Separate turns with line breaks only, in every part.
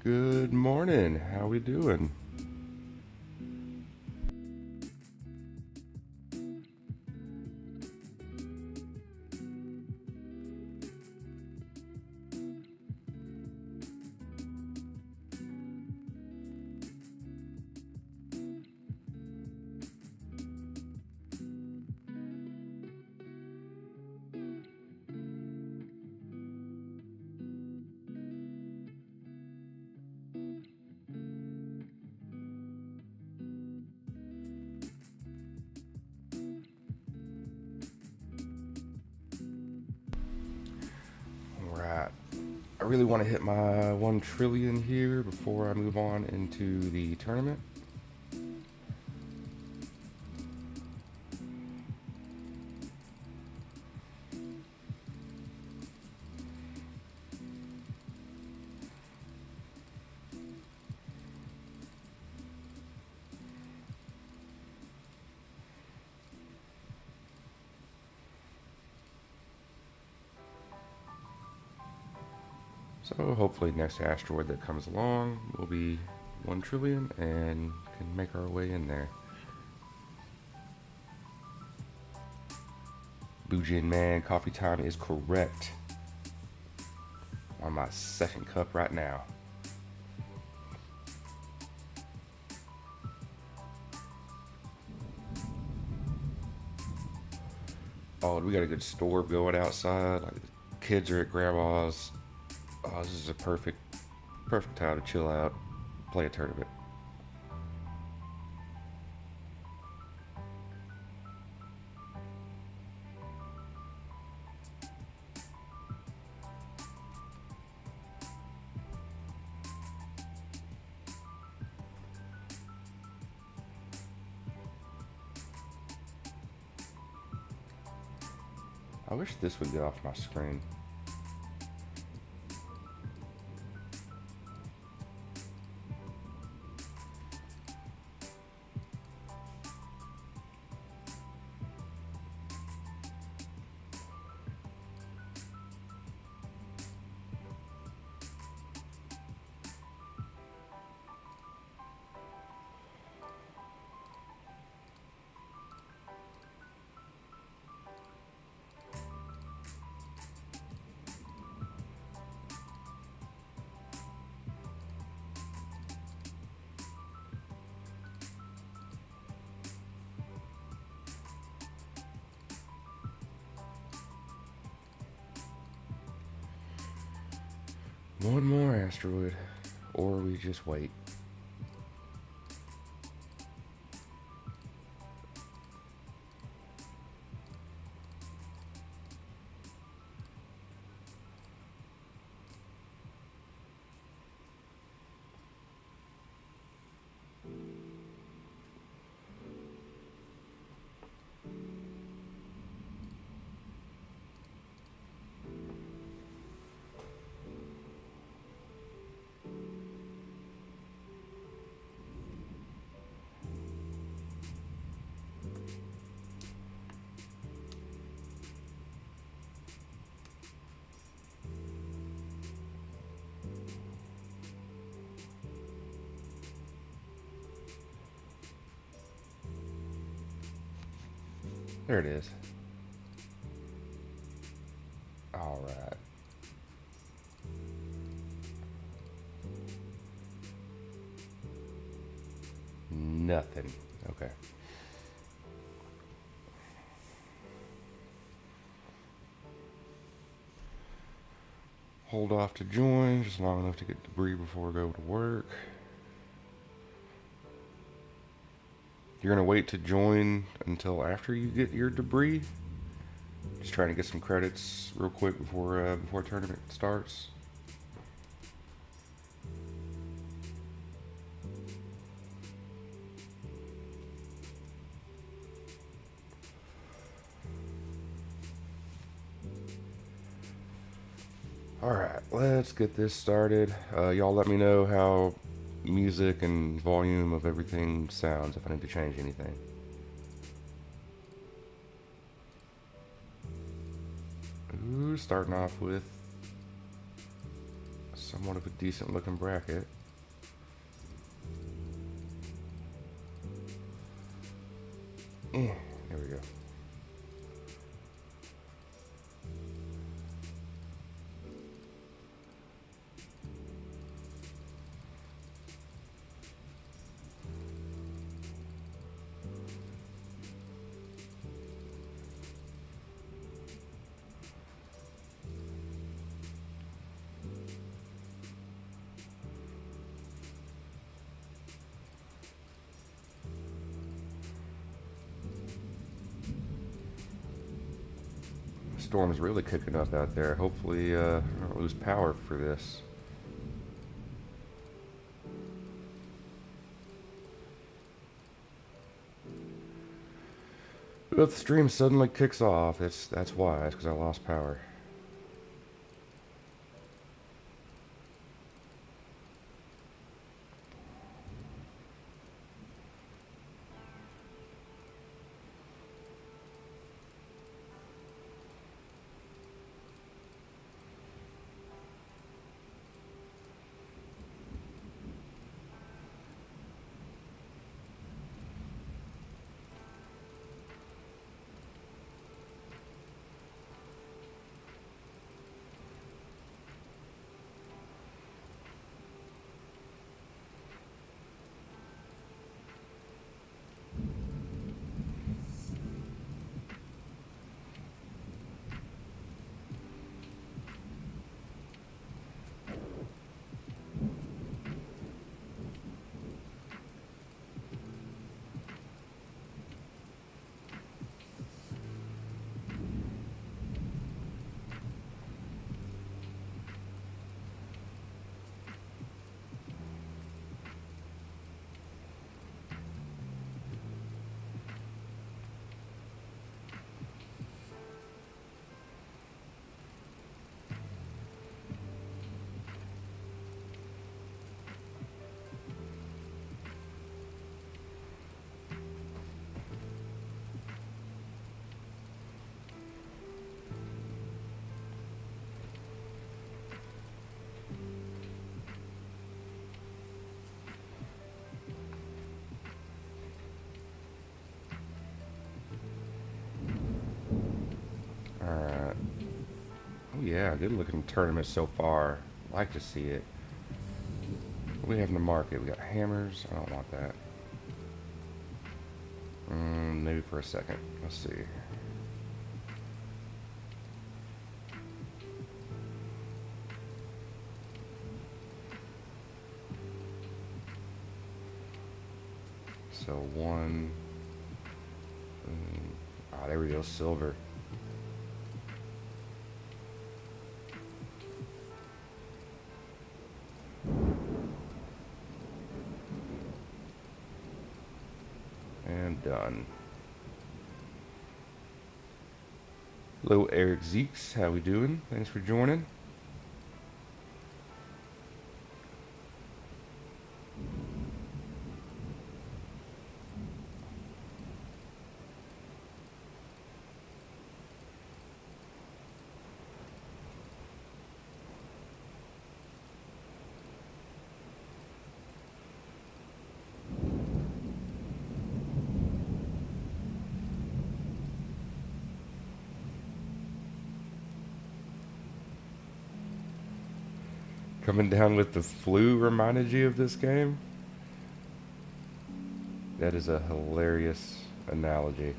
Good morning. How we doing? All right. I really want to hit my 1 trillion here before I move on into the tournament. So hopefully next asteroid that comes along will be 1 trillion and can make our way in there. Boojin man, coffee time is correct. On my second cup right now. Oh, we got a good storm going outside. Like, the kids are at grandma's. Oh, this is a perfect time to chill out, play a tournament. I wish this would get off my screen. One more asteroid, or we just wait. There it is. All right. Nothing. Okay. Hold off to join just long enough to get debris before I go to work. You're gonna wait to join until after you get your debris. Just trying to get some credits real quick before tournament starts. Alright, let's get this started. Y'all let me know how music and volume of everything sounds if I need to change anything. Ooh, starting off with somewhat of a decent looking bracket. There we go. Storm's really kicking up out there. Hopefully, I don't lose power for this. If the stream suddenly kicks off, that's why. It's because I lost power. Alright. Oh yeah, good looking tournament so far. Like to see it. What do we have in the market? We got hammers. I don't want that. Maybe for a second. Let's see. So one. There we go. Silver. And done. Hello, Eric Zeeks. How we doing? Thanks for joining. Coming down with the flu reminded you of this game? That is a hilarious analogy.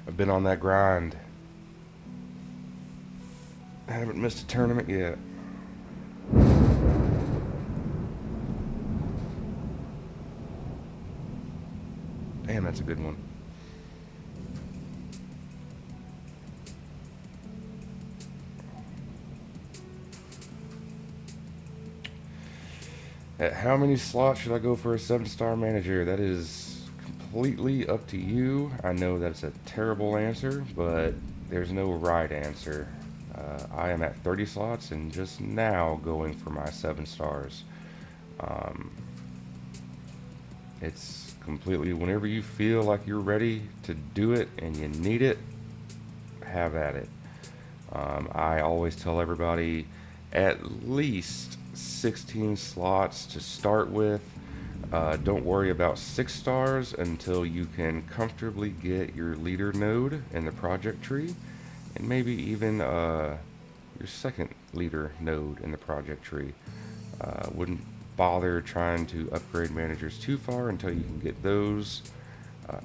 I've been on that grind. I haven't missed a tournament yet. Damn, that's a good one. At how many slots should I go for a 7-star manager? That is completely up to you. I know that's a terrible answer, but there's no right answer. I am at 30 slots and just now going for my 7 stars. Um, it's completely whenever you feel like you're ready to do it and you need it, have at it. I always tell everybody at least 16 slots to start with. Don't worry about 6 stars until you can comfortably get your leader node in the project tree, and maybe even your second leader node in the project tree. Wouldn't bother trying to upgrade managers too far until you can get those.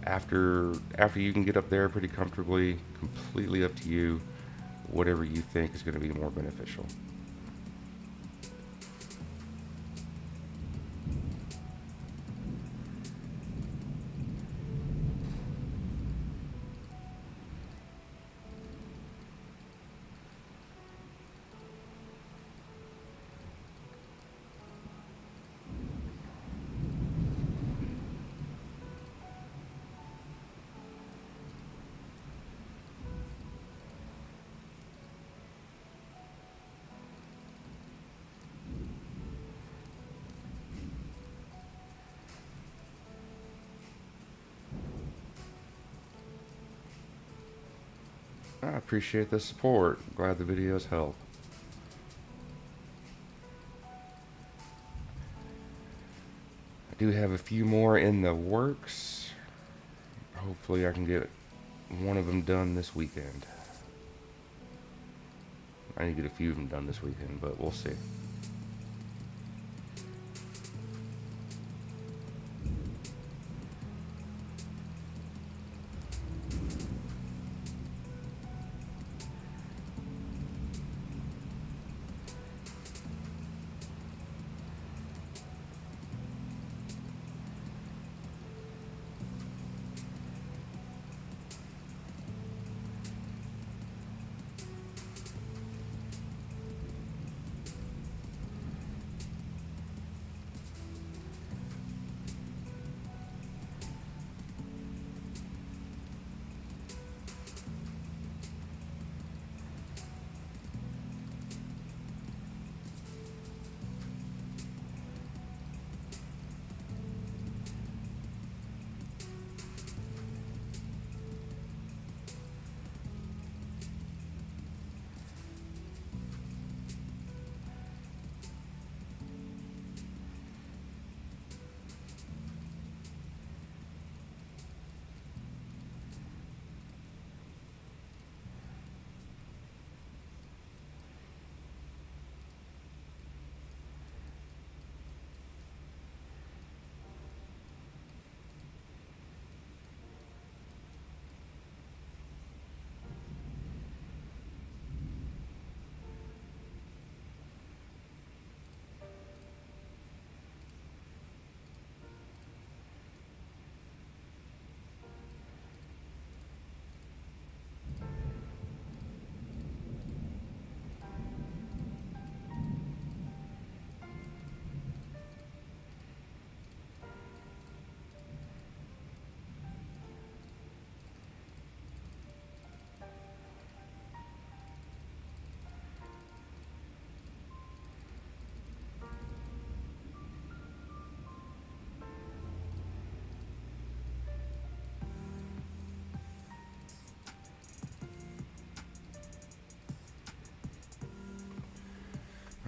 After you can get up there pretty comfortably, completely up to you. Whatever you think is going to be more beneficial. I appreciate the support. Glad the videos help. I do have a few more in the works. Hopefully I can get one of them done this weekend. I need to get a few of them done this weekend, but we'll see.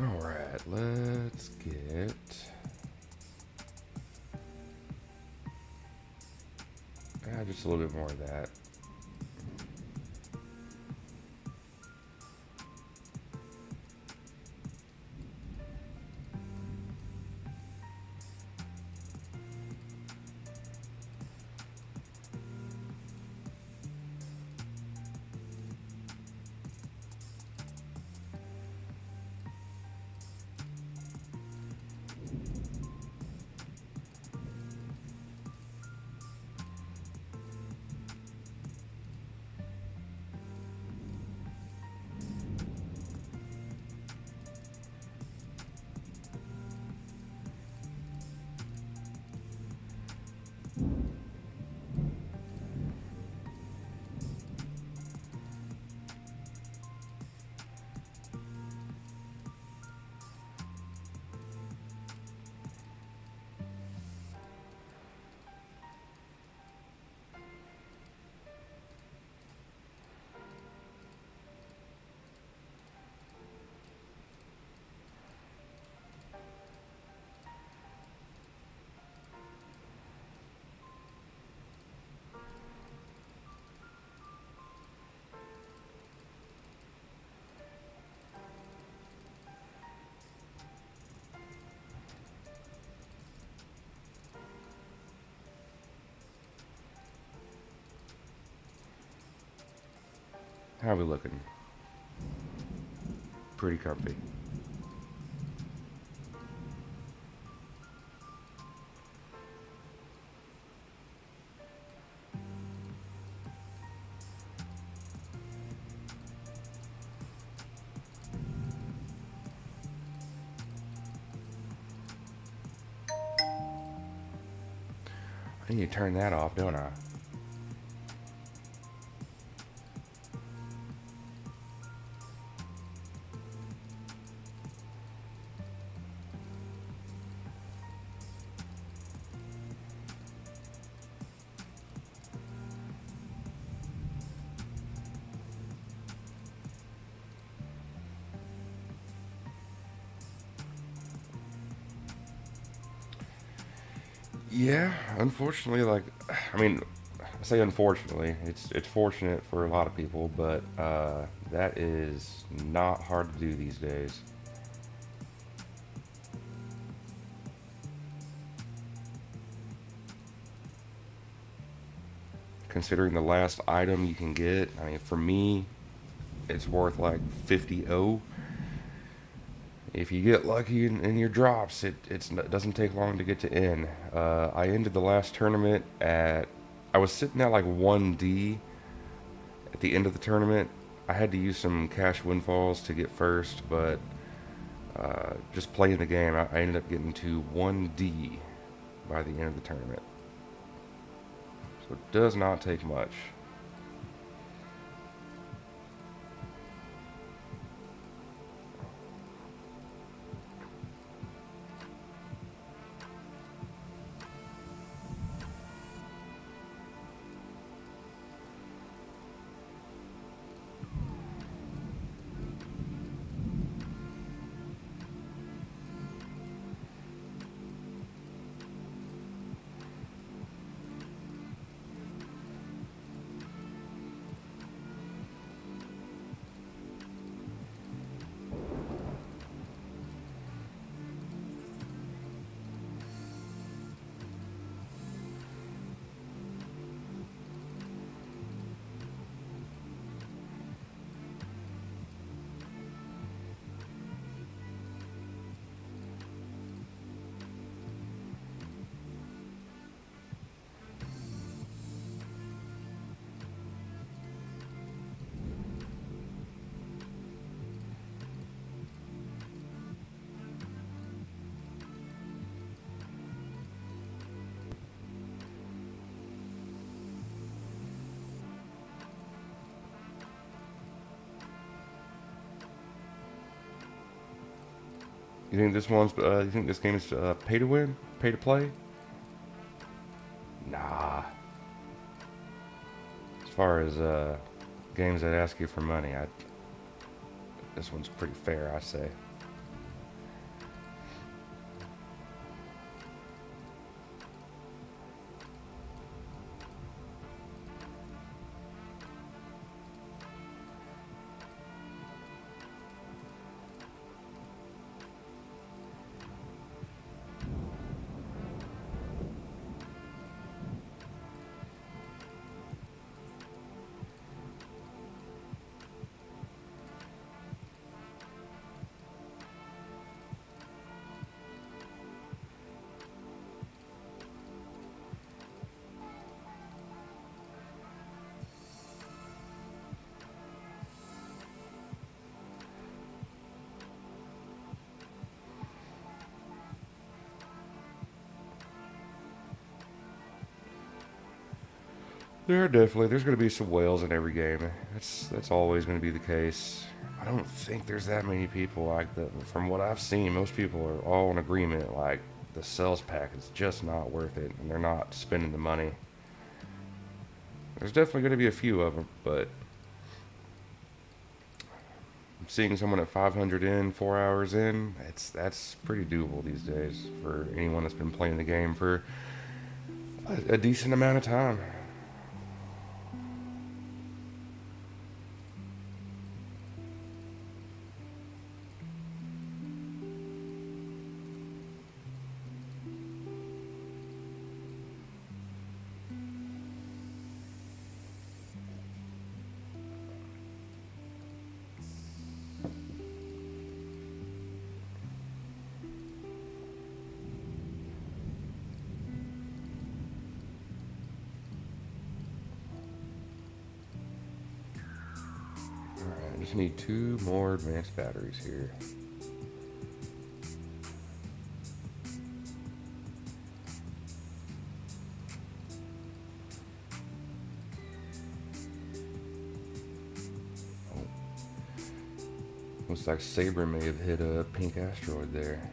Alright, let's get... just a little bit more of that. How we looking? Pretty comfy. I need to turn that off, don't I? Yeah, unfortunately, like, I mean, I say unfortunately, it's fortunate for a lot of people, but that is not hard to do these days. Considering the last item you can get, I mean, for me, it's worth like 50 O. If you get lucky in your drops, it doesn't take long to get to N. I ended the last tournament at, I was sitting at like 1D at the end of the tournament. I had to use some cash windfalls to get first, but just playing the game, I ended up getting to 1D by the end of the tournament. So it does not take much. You think this one's? You think this game is pay to win, pay to play? Nah. As far as games that ask you for money, this one's pretty fair, I say. There's going to be some whales in every game. That's always going to be the case. I don't think there's that many people like that. From what I've seen, most people are all in agreement. Like the sales pack is just not worth it, and they're not spending the money. There's definitely going to be a few of them, but I'm seeing someone at 500 in, 4 hours in. That's pretty doable these days for anyone that's been playing the game for a decent amount of time. Just need 2 more advanced batteries here. Oh. Looks like Saber may have hit a pink asteroid there.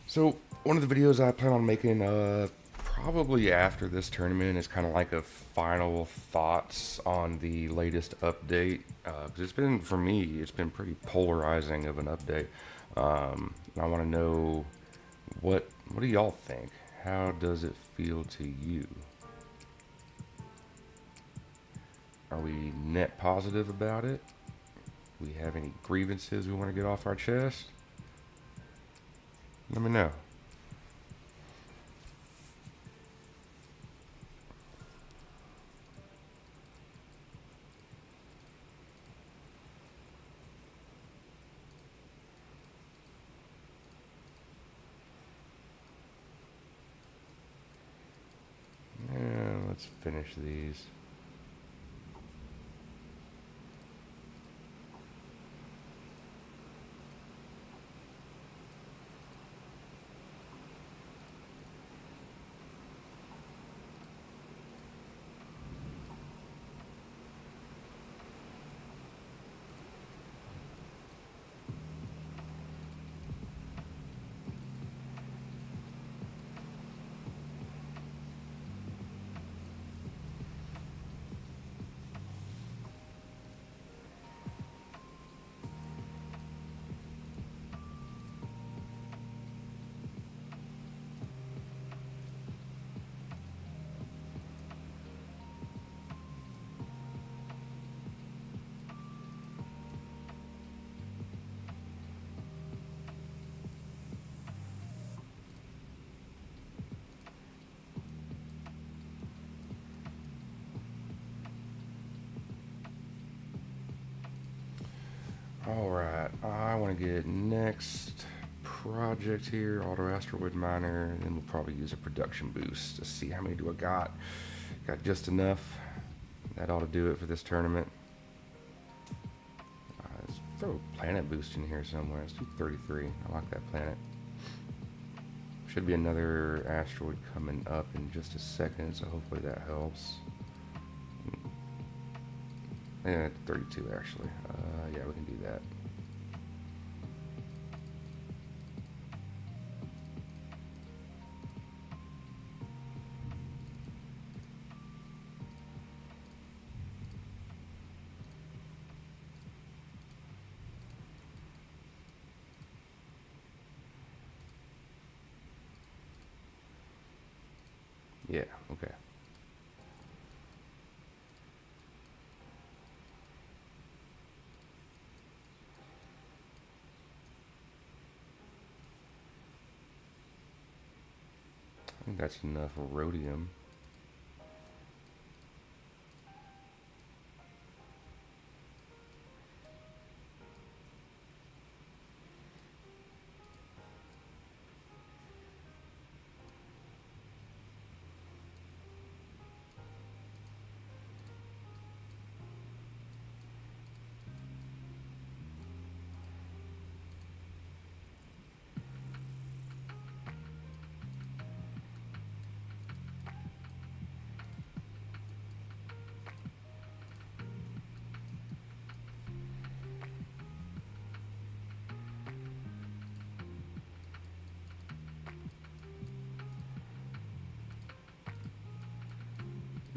So one of the videos I plan on making probably after this tournament is kind of like a final thoughts on the latest update, because it's been, for me, it's been pretty polarizing of an update. I want to know what do y'all think? How does it feel to you? Are we net positive about it? We have any grievances we want to get off our chest? Let me know. Yeah, let's finish these. Alright, I want to get next project here, auto asteroid miner, and then we'll probably use a production boost to see how many do I got. Got just enough. That ought to do it for this tournament. Let's throw a planet boost in here somewhere. Let's do 33. I like that planet. Should be another asteroid coming up in just a second, so hopefully that helps. Yeah, 32 actually. Yeah, we can do that. Yeah, okay. I think that's enough rhodium.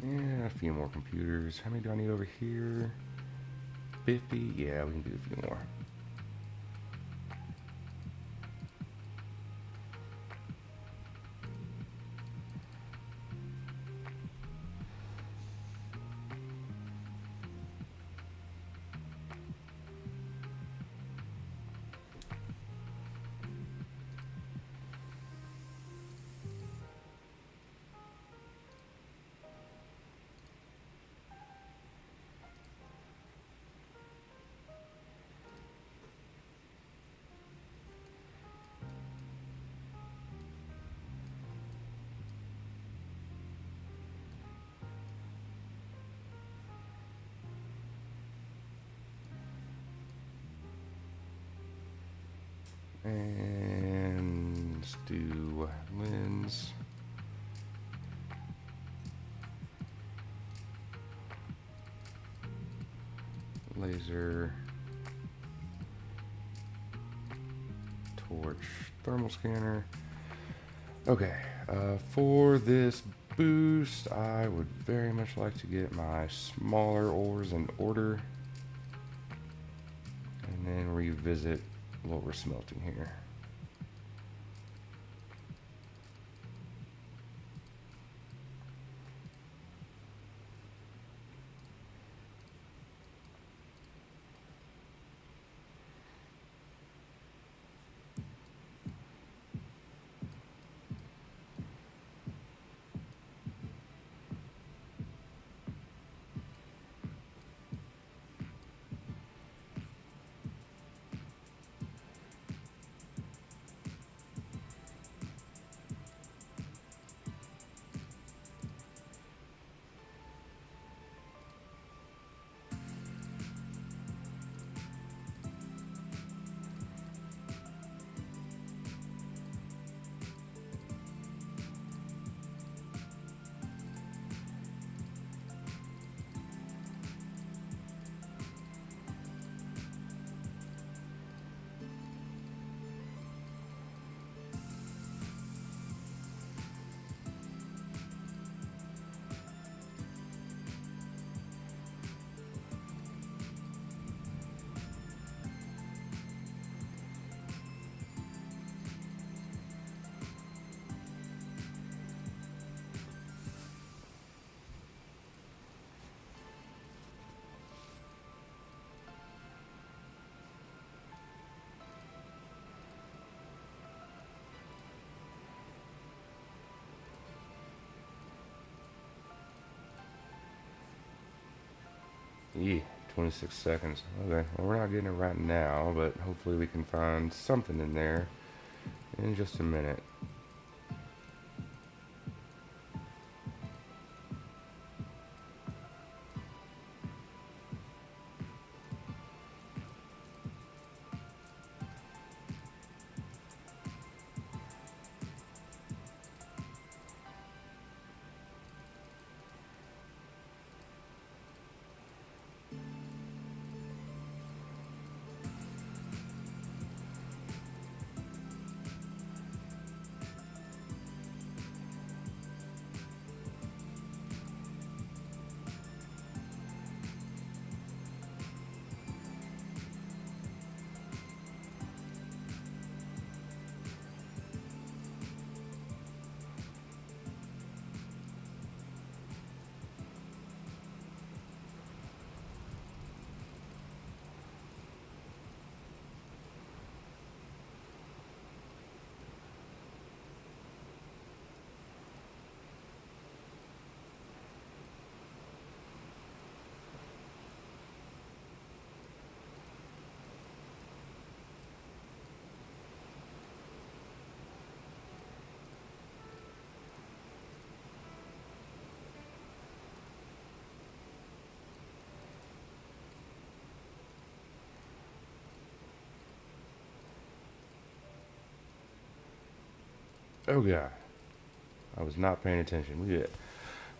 Yeah, a few more computers. How many do I need over here? 50? Yeah, we can do a few more. And let's do lens. Laser. Torch. Thermal scanner. Okay, for this boost, I would very much like to get my smaller ores in order. And then revisit what we're smelting here. Yeah, 26 seconds. Okay, well, we're not getting it right now, but hopefully we can find something in there in just a minute. Oh god, I was not paying attention.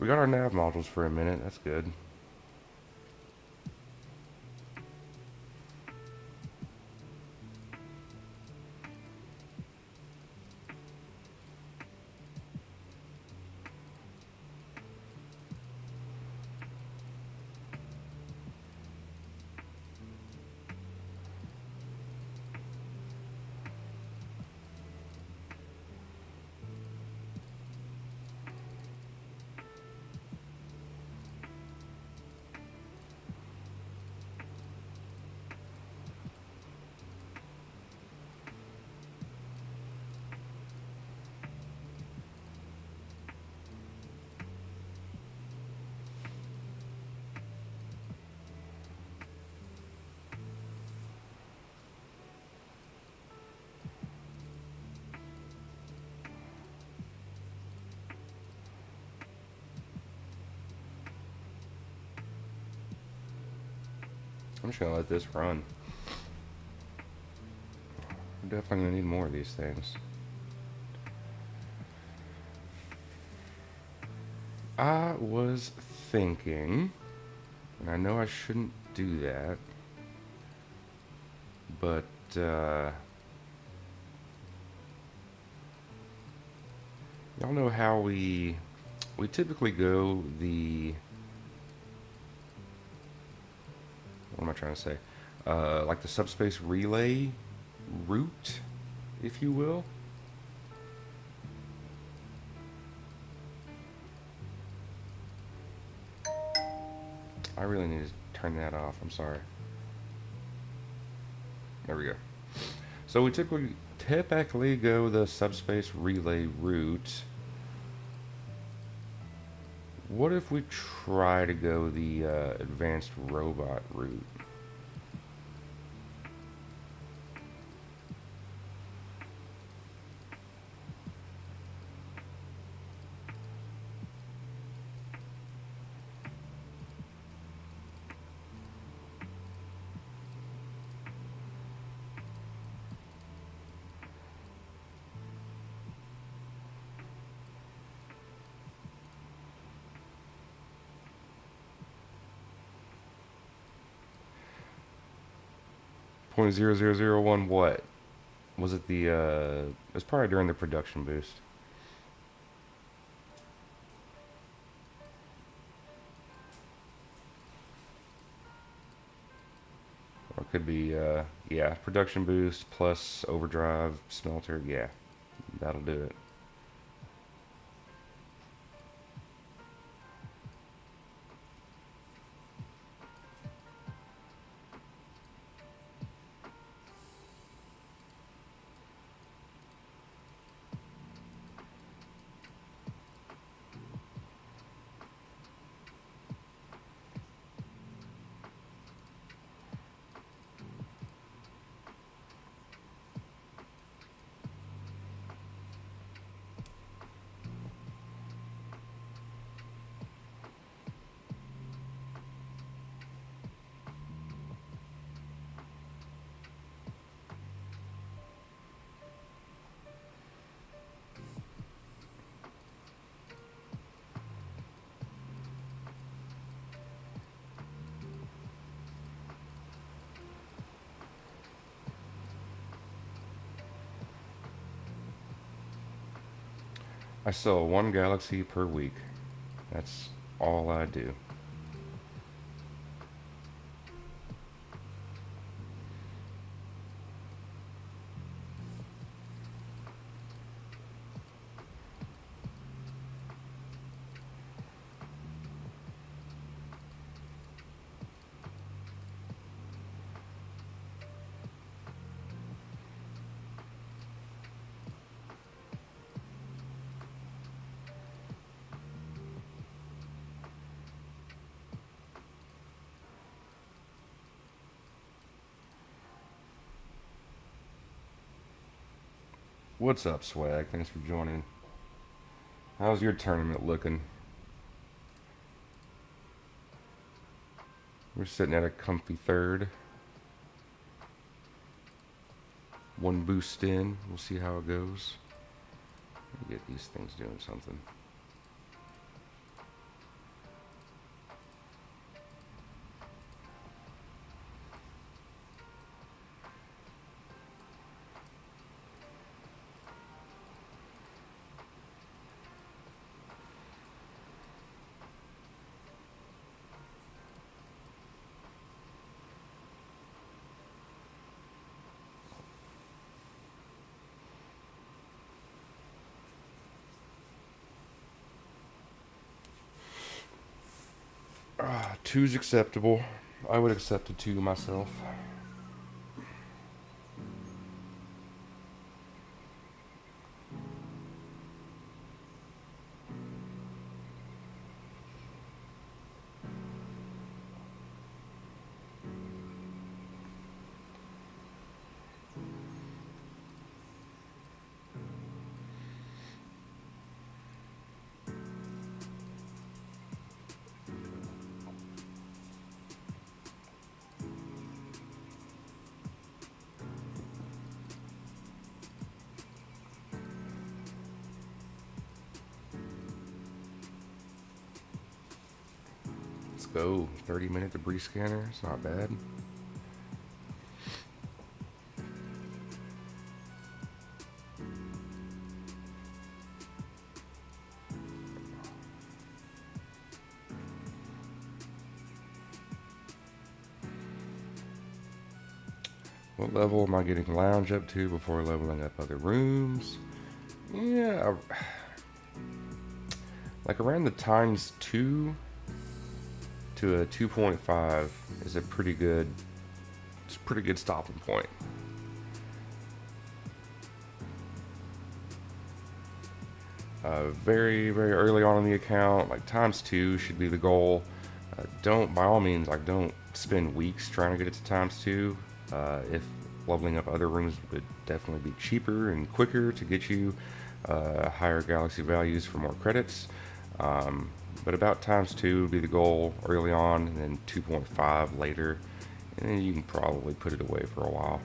We got our nav modules for a minute. That's good. I'm just gonna let this run. We're definitely gonna need more of these things. I was thinking, and I know I shouldn't do that, but y'all know how we typically go the, what am I trying to say? Like the subspace relay route, if you will. I really need to turn that off. I'm sorry. There we go. So we typically go the subspace relay route. What if we try to go the advanced robot route? .0001 what? Was it the, it was probably during the production boost. Or it could be, yeah, production boost plus overdrive smelter. Yeah, that'll do it. I sell one Galaxy per week. That's all I do. What's up, Swag? Thanks for joining. How's your tournament looking? We're sitting at a comfy third. One boost in. We'll see how it goes. Let me get these things doing something. Two's acceptable. I would accept a two myself. Let's go. 30-minute debris scanner. It's not bad. What level am I getting lounge up to before leveling up other rooms? Yeah, like around the times 2 to a 2.5 is a pretty good, it's a pretty good stopping point. Very, very early on in the account, like times 2 should be the goal. Don't, by all means, like don't spend weeks trying to get it to times 2. If leveling up other rooms would definitely be cheaper and quicker to get you higher galaxy values for more credits. But about times 2 would be the goal early on, and then 2.5 later, and then you can probably put it away for a while.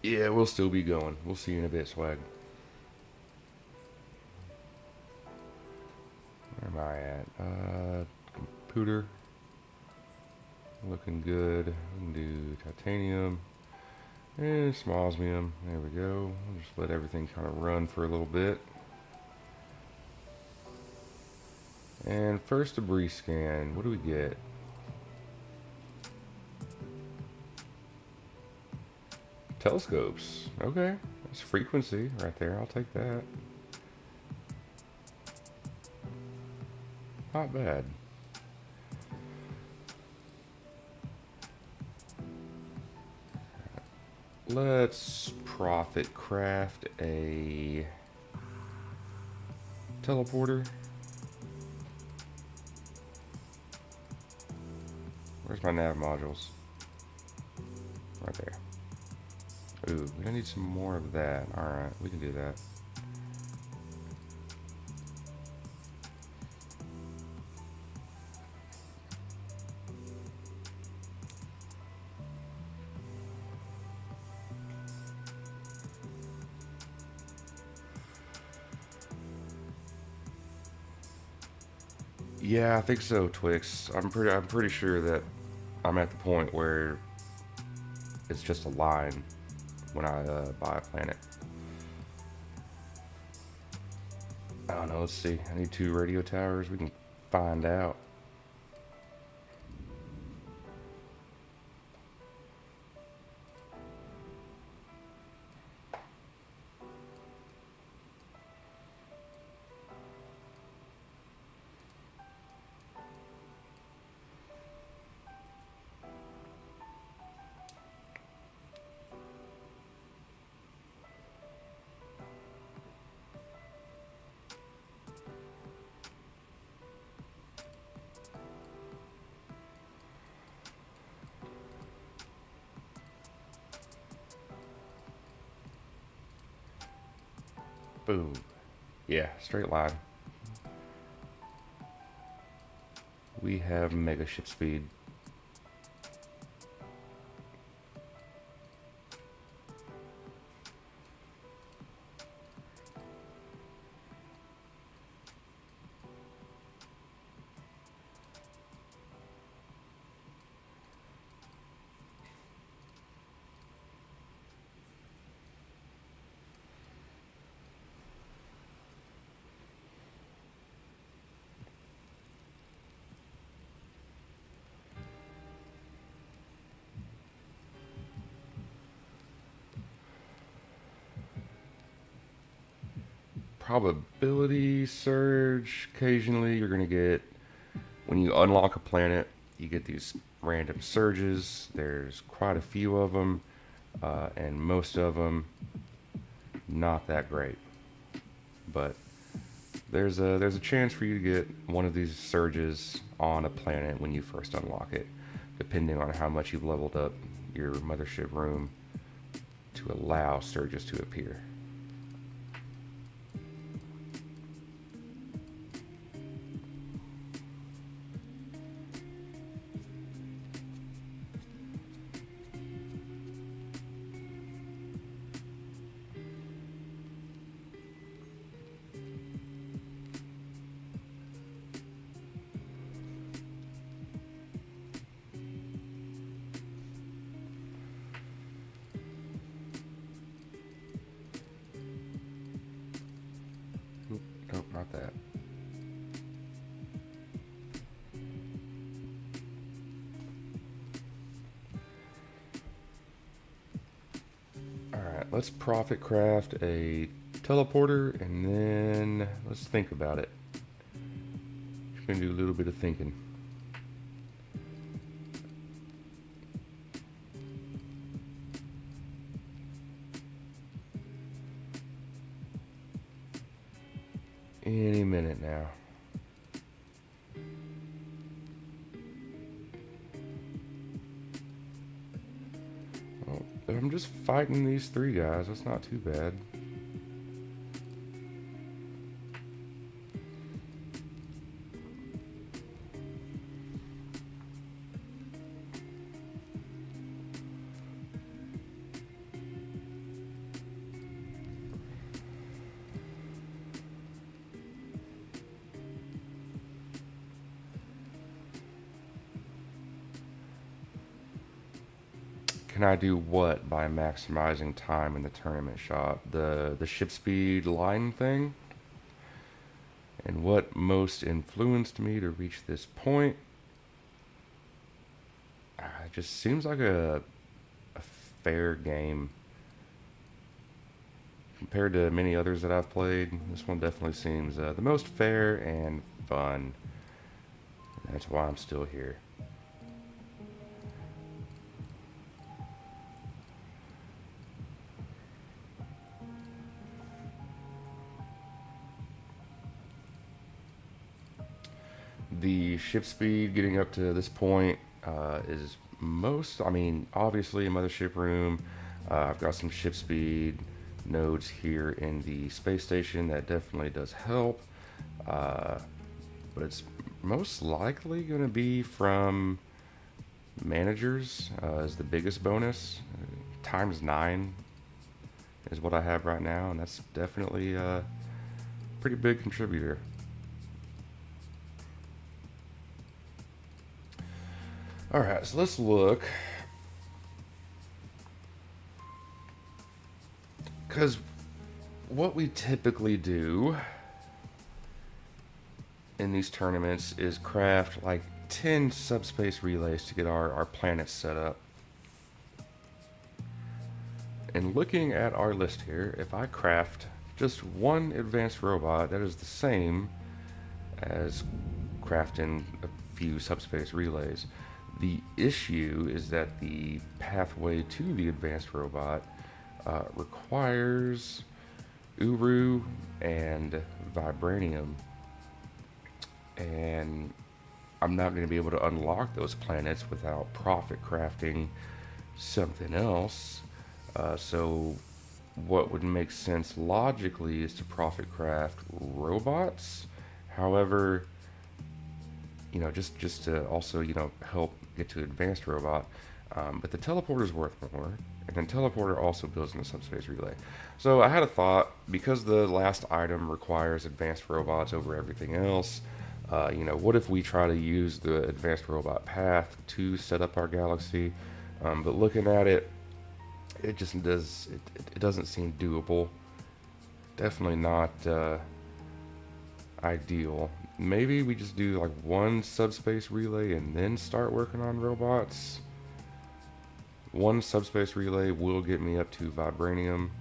Yeah, we'll still be going. We'll see you in a bit, swag. Where am I at? Computer. Looking good. We can do titanium and some osmium. There we go. We'll just let everything kind of run for a little bit. And first debris scan. What do we get? Telescopes. Okay. That's frequency right there. I'll take that. Not bad. Let's profit craft a teleporter. Where's my nav modules? Right there. Ooh, we're gonna need some more of that. Alright, we can do that. Yeah, I think so, Twix. I'm pretty sure that I'm at the point where it's just a line when I buy a planet. I don't know, let's see. I need 2 radio towers. We can find out. Boom. Yeah, straight line. We have mega ship speed. Probability surge. Occasionally, you're going to get, when you unlock a planet, you get these random surges. There's quite a few of them, and most of them not that great. But there's a chance for you to get one of these surges on a planet when you first unlock it, depending on how much you've leveled up your mothership room to allow surges to appear. Nope, not that. Alright, let's profit craft a teleporter and then let's think about it. Just gonna do a little bit of thinking. Any minute now. Well, if I'm just fighting these 3 guys, that's not too bad. can I do what by maximizing time in the tournament shop? The ship speed line thing? And what most influenced me to reach this point? It just seems like a fair game. Compared to many others that I've played, this one definitely seems the most fair and fun. And that's why I'm still here. The ship speed getting up to this point is most, I mean, obviously a mothership room. I've got some ship speed nodes here in the space station that definitely does help. But it's most likely going to be from managers is the biggest bonus. Times 9 is what I have right now, and that's definitely a pretty big contributor. Alright, so let's look. Because what we typically do in these tournaments is craft like 10 subspace relays to get our planet set up. And looking at our list here, if I craft just one advanced robot, that is the same as crafting a few subspace relays. The issue is that the pathway to the advanced robot requires Uru and Vibranium. And I'm not going to be able to unlock those planets without profit crafting something else. So what would make sense logically is to profit craft robots. However, just to also, help get to advanced robot. But the teleporter is worth more. And then teleporter also builds in the subspace relay. So I had a thought, because the last item requires advanced robots over everything else, what if we try to use the advanced robot path to set up our galaxy? But looking at it, it just it doesn't seem doable. Definitely not ideal. Maybe we just do like one subspace relay and then start working on robots. One subspace relay will get me up to Vibranium.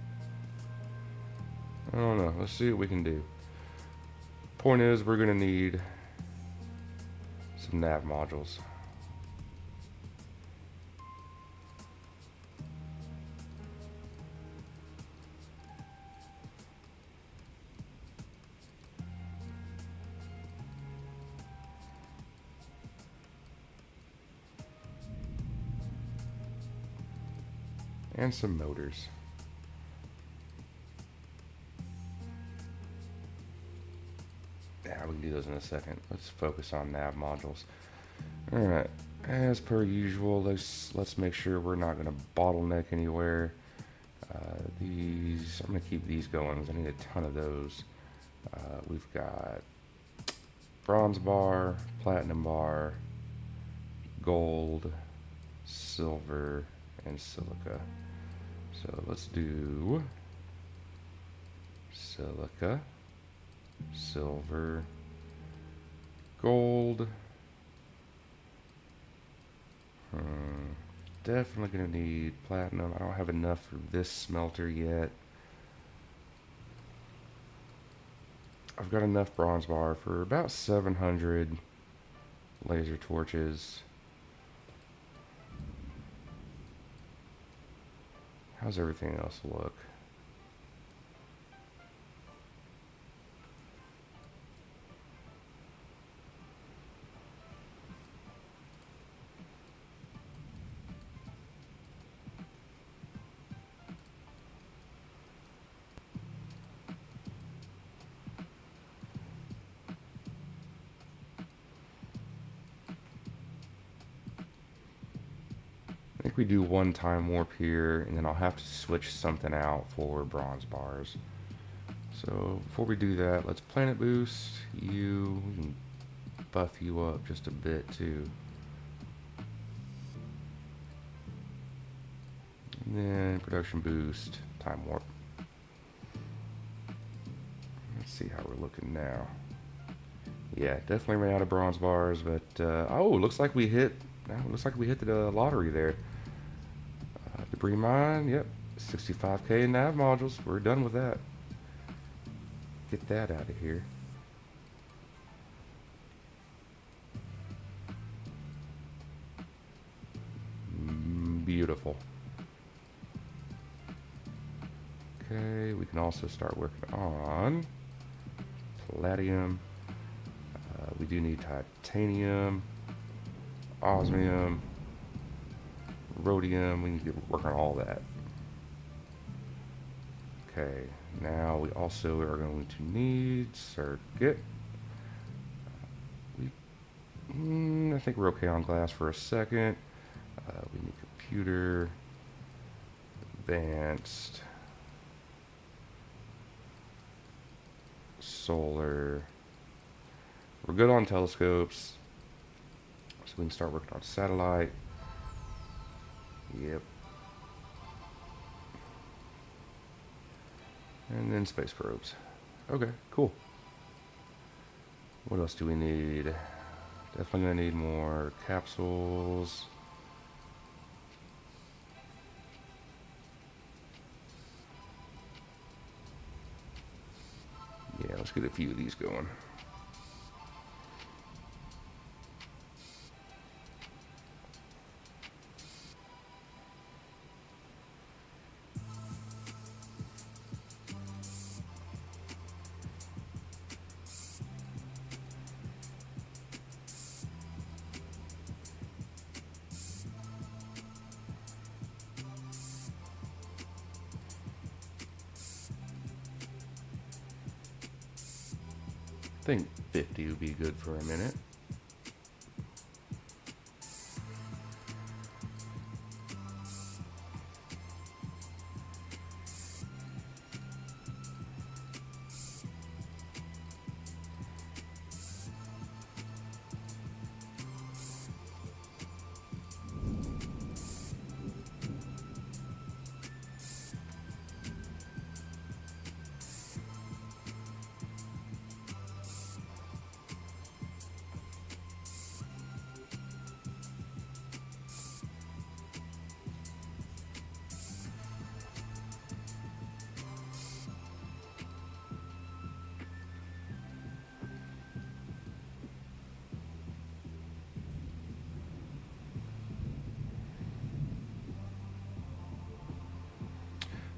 I don't know. Let's see what we can do. Point is, we're going to need some nav modules. And some motors. Yeah, we can do those in a second. Let's focus on nav modules. Alright, as per usual, let's make sure we're not going to bottleneck anywhere. I'm going to keep these going because I need a ton of those. We've got bronze bar, platinum bar, gold, silver, and silica. So let's do silica, silver, gold. Definitely gonna need platinum. I don't have enough for this smelter yet. I've got enough bronze bar for about 700 laser torches. How's everything else look? I think we do one time warp here, and then I'll have to switch something out for bronze bars. So before we do that, let's planet boost you. We can buff you up just a bit too. And then production boost, time warp. Let's see how we're looking now. Yeah, definitely ran out of bronze bars, but oh, looks like we hit. Looks like we hit the lottery there. Debris mine, yep, 65k nav modules. We're done with that. Get that out of here. Beautiful. Okay, we can also start working on palladium. We do need titanium, osmium, rhodium. We need to work on all that. Okay, now we also are going to need circuit. I think we're okay on glass for a second. We need computer, advanced, solar. We're good on telescopes, so we can start working on satellite. Yep. And then space probes. Okay, cool. What else do we need? Definitely gonna need more capsules. Yeah, let's get a few of these going. I think 50 would be good for a minute.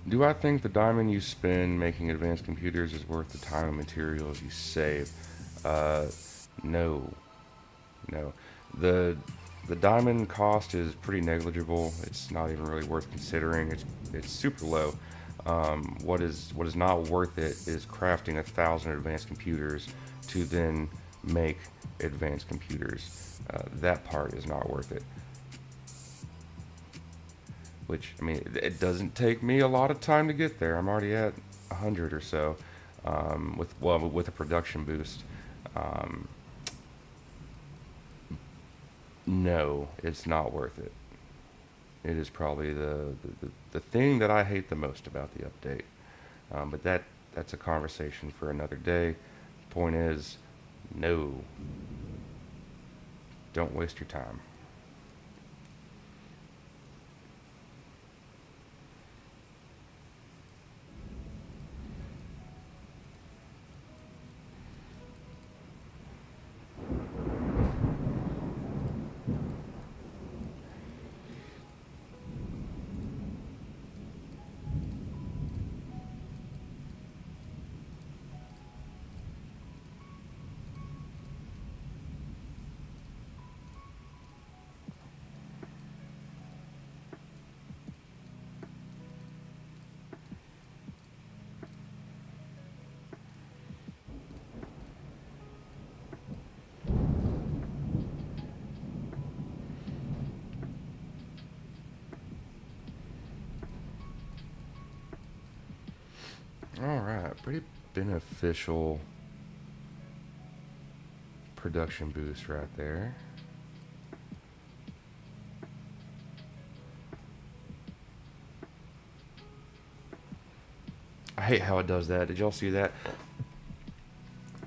Do I think the diamond you spend making advanced computers is worth the time and materials you save? No. No. The the diamond cost is pretty negligible. It's not even really worth considering. It's super low. What is not worth it is crafting 1,000 advanced computers to then make advanced computers. That part is not worth it. Which, I mean, it doesn't take me a lot of time to get there. I'm already at 100 or so, with a production boost. Um, no, it's not worth it. It is probably the thing that I hate the most about the update. But that's a conversation for another day. Point is, no, don't waste your time. All right, pretty beneficial production boost right there. hate how it does that. Did y'all see that?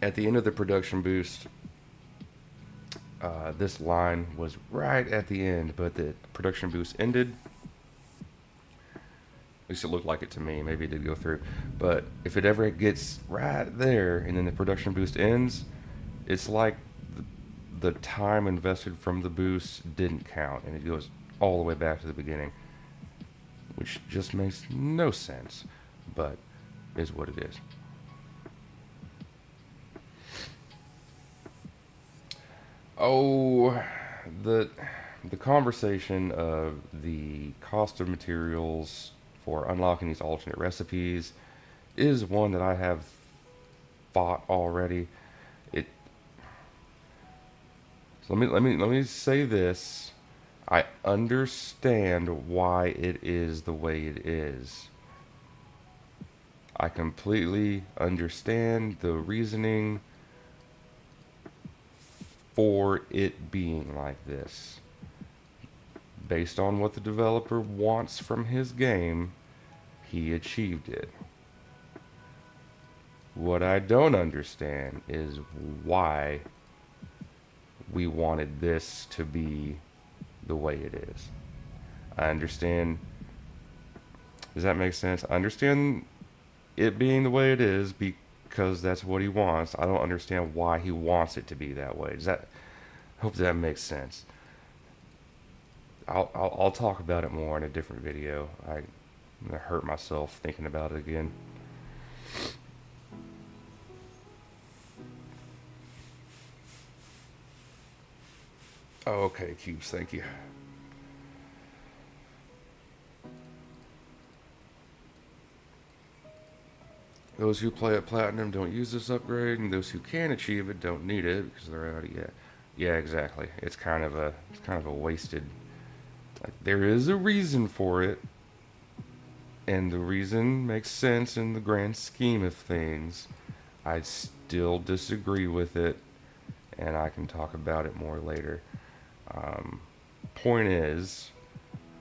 At the end of the production boost, this line was right at the end, but the production boost ended. At least it looked like it to me. Maybe it did go through. But if it ever gets right there and then the production boost ends, it's like the time invested from the boost didn't count, and it goes all the way back to the beginning, which just makes no sense, but is what it is. Oh, the conversation of the cost of materials for unlocking these alternate recipes is one that I have fought already. It so let me say this. I understand why it is the way it is. I completely understand the reasoning for it being like this. Based on what the developer wants from his game, he achieved it. What I don't understand is why we wanted this to be the way it is. I understand. Does that make sense? I understand it being the way it is because that's what he wants. I don't understand why he wants it to be that way. Does that? Hope that makes sense. I'll talk about it more in a different video. I'm gonna hurt myself thinking about it again. Oh, okay, Cubes, thank you. Those who play at Platinum don't use this upgrade, and those who can achieve it don't need it because they're already at. Yeah, exactly. It's kind of a wasted. Like, there is a reason for it, and the reason makes sense in the grand scheme of things. I still disagree with it, and I can talk about it more later. Point is,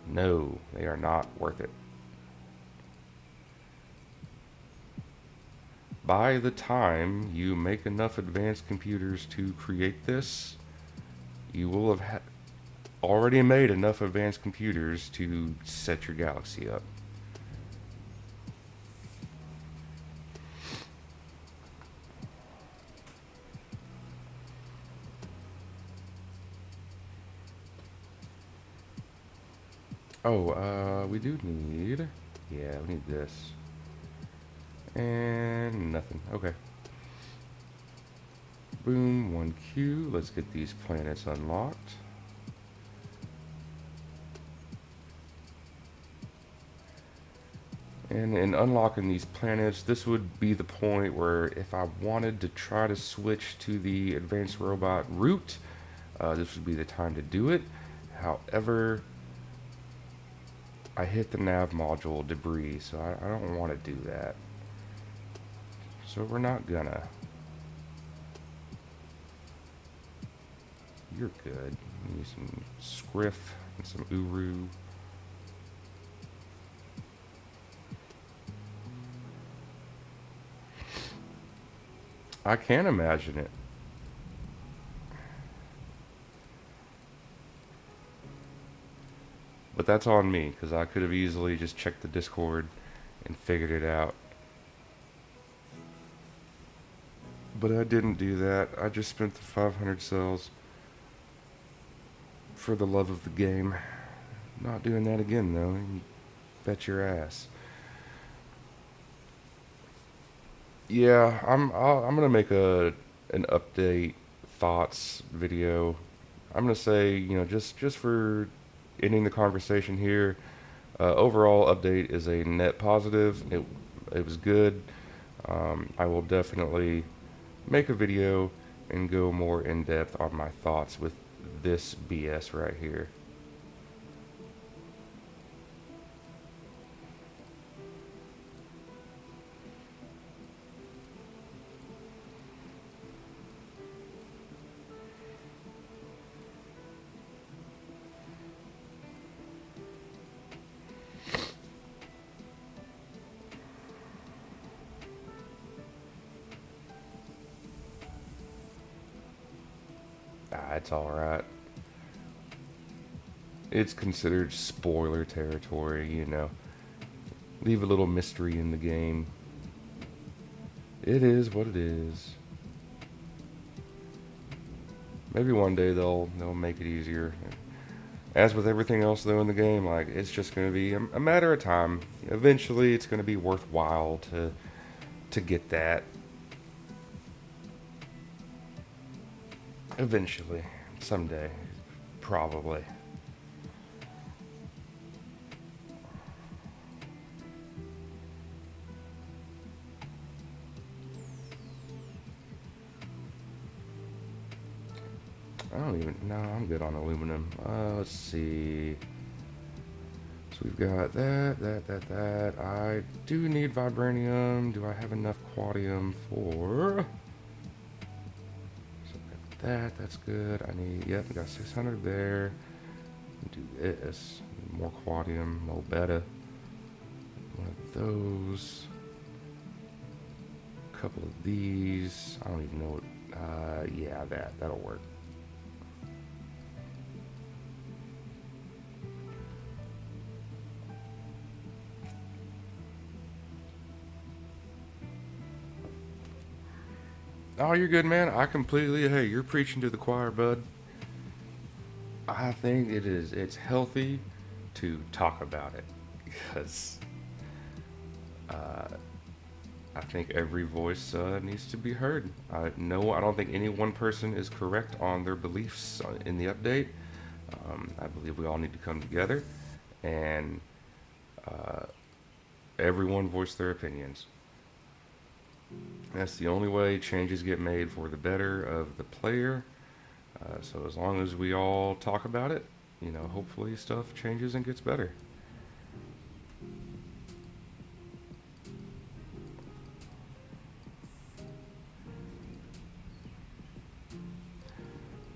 no, they are not worth it. By the time you make enough advanced computers to create this, you will have already made enough advanced computers to set your galaxy up. Oh, we do need... Yeah, we need this. And nothing. Okay. Boom, 1Q. Let's get these planets unlocked. And in unlocking these planets, this would be the point where if I wanted to try to switch to the advanced robot route, this would be the time to do it. However, I hit the nav module debris, so I don't want to do that. So we're not gonna. You're good. Need some Scriff and some Uru. I can imagine it. But that's on me, because I could have easily just checked the Discord and figured it out. But I didn't do that. I just spent the 500 cells for the love of the game. Not doing that again, though. You bet your ass. Yeah, I'm gonna make an update thoughts video. I'm gonna say, just for ending the conversation here. Overall update is a net positive. It was good. I will definitely make a video and go more in depth on my thoughts with this BS right here. it's alright. It's considered spoiler territory, you know. Leave a little mystery in the game. It is what it is. Maybe one day they'll make it easier. As with everything else though in the game, like it's just going to be a matter of time. Eventually, it's going to be worthwhile to get that. Eventually, someday, probably. I don't even. No, I'm good on aluminum. Let's see. So we've got that. I do need vibranium. Do I have enough quadium for? So I've got that. That's good. I need. Yep, we got 600 there. Do this. More quadium. More better. One of those. A couple of these. I don't even know what. Yeah, that'll work. Oh, you're good, man. I completely. Hey, you're preaching to the choir, bud. I think it's healthy to talk about it because uh, I think every voice needs to be heard. No, I don't think any one person is correct on their beliefs in the update. I believe we all need to come together and uh, everyone voice their opinions. That's the only way changes get made for the better of the player. So as long as we all talk about it, you know, hopefully stuff changes and gets better.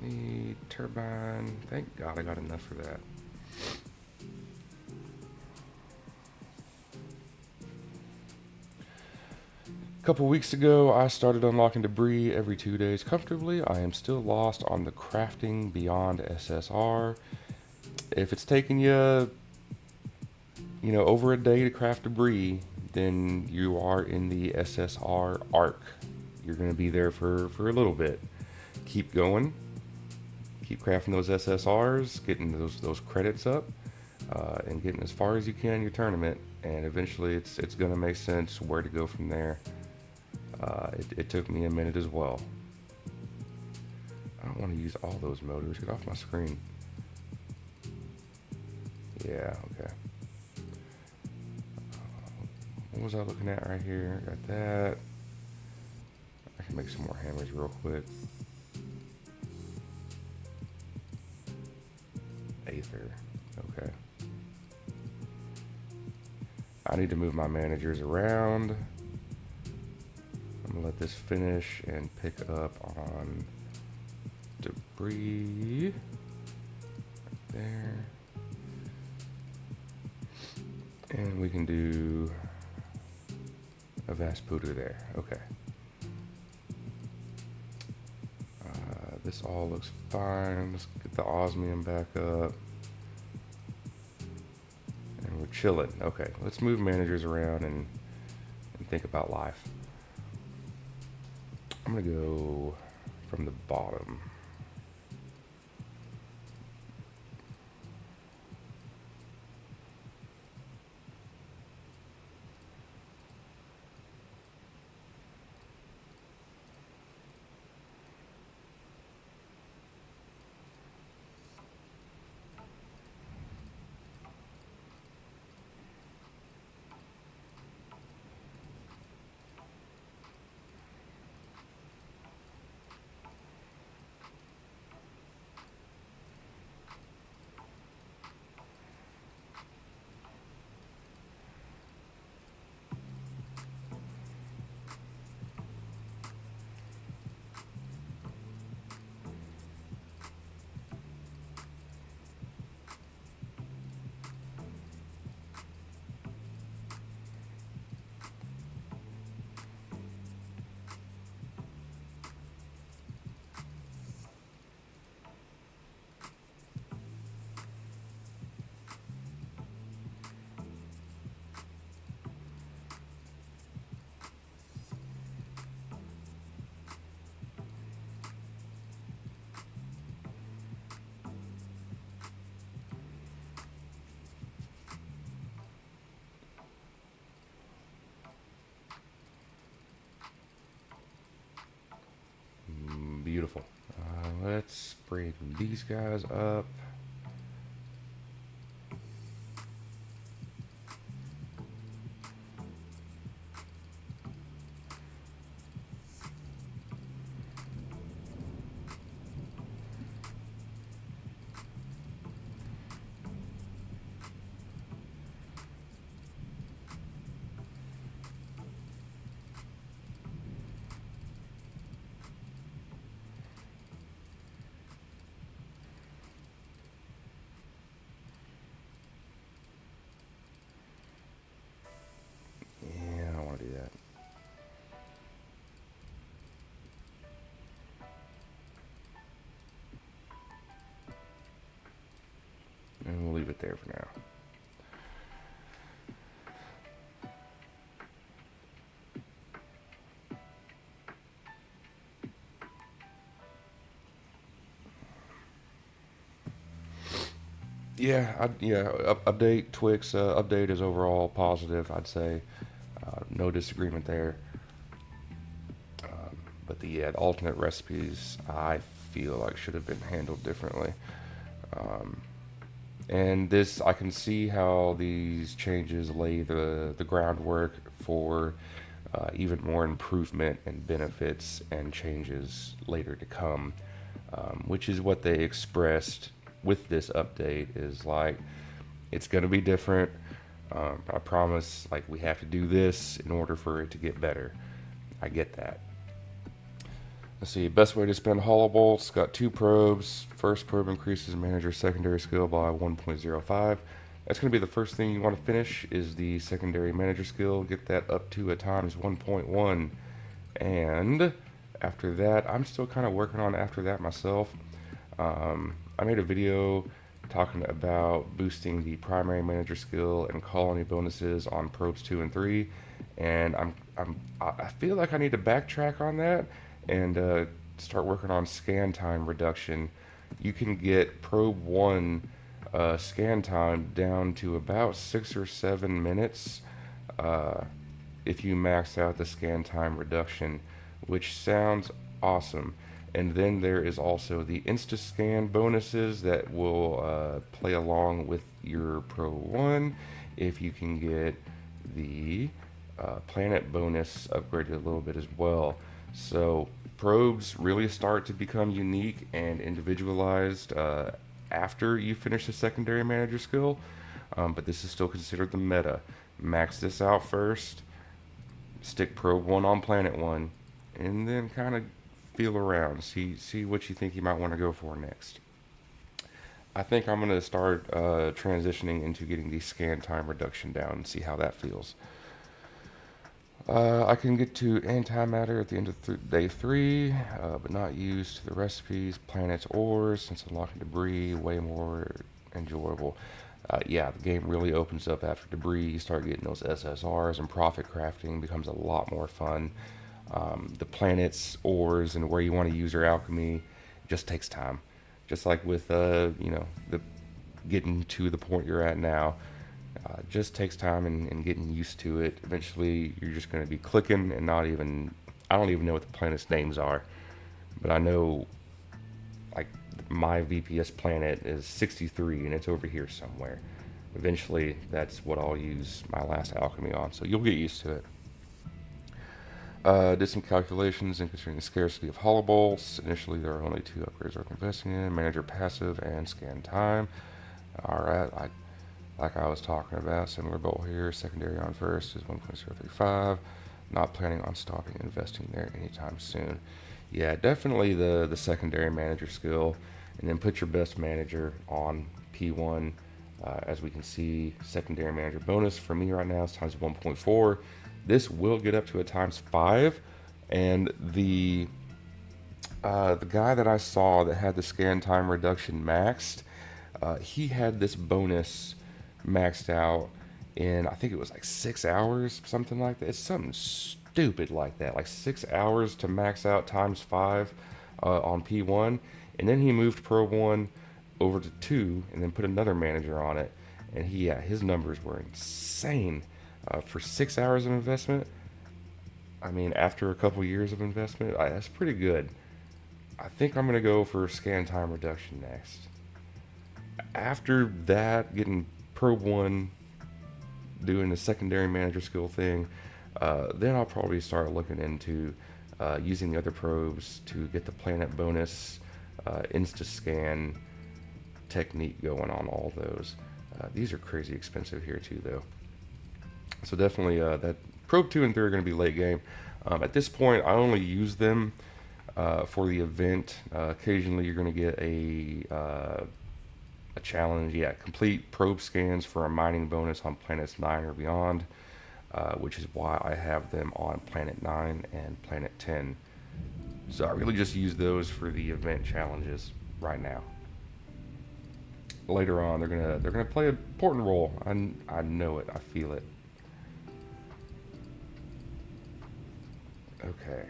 The turbine, thank God I got enough for that. A couple weeks ago, I started unlocking debris every 2 days comfortably. I am still lost on the crafting beyond SSR. If it's taking you, you know, over a day to craft debris, then you are in the SSR arc. You're going to be there for a little bit. Keep going. Keep crafting those SSRs, getting those credits up, and getting as far as you can in your tournament. And eventually, it's going to make sense where to go from there. It took me a minute as well. I don't want to use all those motors. Get off my screen. Yeah, okay. What was I looking at right here? Got that. I can make some more hammers real quick. Aether. Okay. I need to move my managers around. I'm gonna let this finish and pick up on debris. Right there. And we can do a Vaspuder there. Okay. This all looks fine. Let's get the osmium back up. And we're chilling. Okay, let's move managers around and think about life. I'm gonna go from the bottom. bring these guys up. Yeah, I don't want to do that. And we'll leave it there for now. Update Twix. Update is overall positive, I'd say. No disagreement there. But the alternate recipes, I feel like should have been handled differently. Um, and this, I can see how these changes lay the groundwork for even more improvement and benefits and changes later to come, which is what they expressed with this update. Is like it's going to be different. I promise, like, we have to do this in order for it to get better. I get that. Let's see, best way to spend hollow bolts. Got two probes. First probe increases manager's secondary skill by 1.05. That's going to be the first thing you want to finish is the secondary manager skill. Get that up to a times 1.1. And after that, I'm still kind of working on after that myself. I made a video talking about boosting the primary manager skill and colony bonuses on probes 2 and 3. And I feel like I need to backtrack on that and start working on scan time reduction. You can get probe 1 scan time down to about 6 or 7 minutes if you max out the scan time reduction, which sounds awesome. And then there is also the insta scan bonuses that will play along with your Pro 1 if you can get the planet bonus upgraded a little bit as well. So probes really start to become unique and individualized after you finish the secondary manager skill, but this is still considered the meta. Max this out first, stick probe 1 on planet 1, and then kind of feel around, see what you think you might want to go for next. I think I'm going to start transitioning into getting the scan time reduction down and see how that feels. I can get to antimatter at the end of day 3, but not used to the recipes, planets, ores, since unlocking debris, way more enjoyable. The game really opens up after debris. You start getting those SSRs, and profit crafting becomes a lot more fun. The planets, ores, and where you want to use your alchemy just takes time. Just like with the getting to the point you're at now. Just takes time and getting used to it. Eventually, you're just going to be clicking and not even. I don't even know what the planet's names are, but I know, like, my VPS planet is 63 and it's over here somewhere. Eventually, that's what I'll use my last alchemy on, so you'll get used to it. Did some calculations in considering the scarcity of hollow bolts. Initially, there are only 2 upgrades worth investing in: manager passive and scan time. Alright, like I was talking about, similar bolt here. Secondary on first is 1.035. Not planning on stopping investing there anytime soon. Yeah, definitely the secondary manager skill, and then put your best manager on P1. As we can see, secondary manager bonus for me right now is times 1.4. This will get up to a times 5, and the guy that I saw that had the scan time reduction maxed, he had this bonus maxed out in, I think it was like 6 hours, something like that. It's something stupid like that, like 6 hours to max out times 5 on P1, and then he moved Pro 1 over to 2 and then put another manager on it, and his numbers were insane for 6 hours of investment. I mean, after a couple years of investment, that's pretty good. I think I'm going to go for scan time reduction next. After that, getting probe 1, doing the secondary manager skill thing, then I'll probably start looking into using the other probes to get the planet bonus, insta scan technique going on all those. These are crazy expensive here too, though. So definitely that probe 2 and 3 are going to be late game. At this point, I only use them for the event. Occasionally, you're going to get a challenge. Yeah, complete probe scans for a mining bonus on planets 9 or beyond, which is why I have them on planet 9 and planet 10. So I really just use those for the event challenges right now. Later on, they're gonna play an important role. I know it. I feel it. Okay.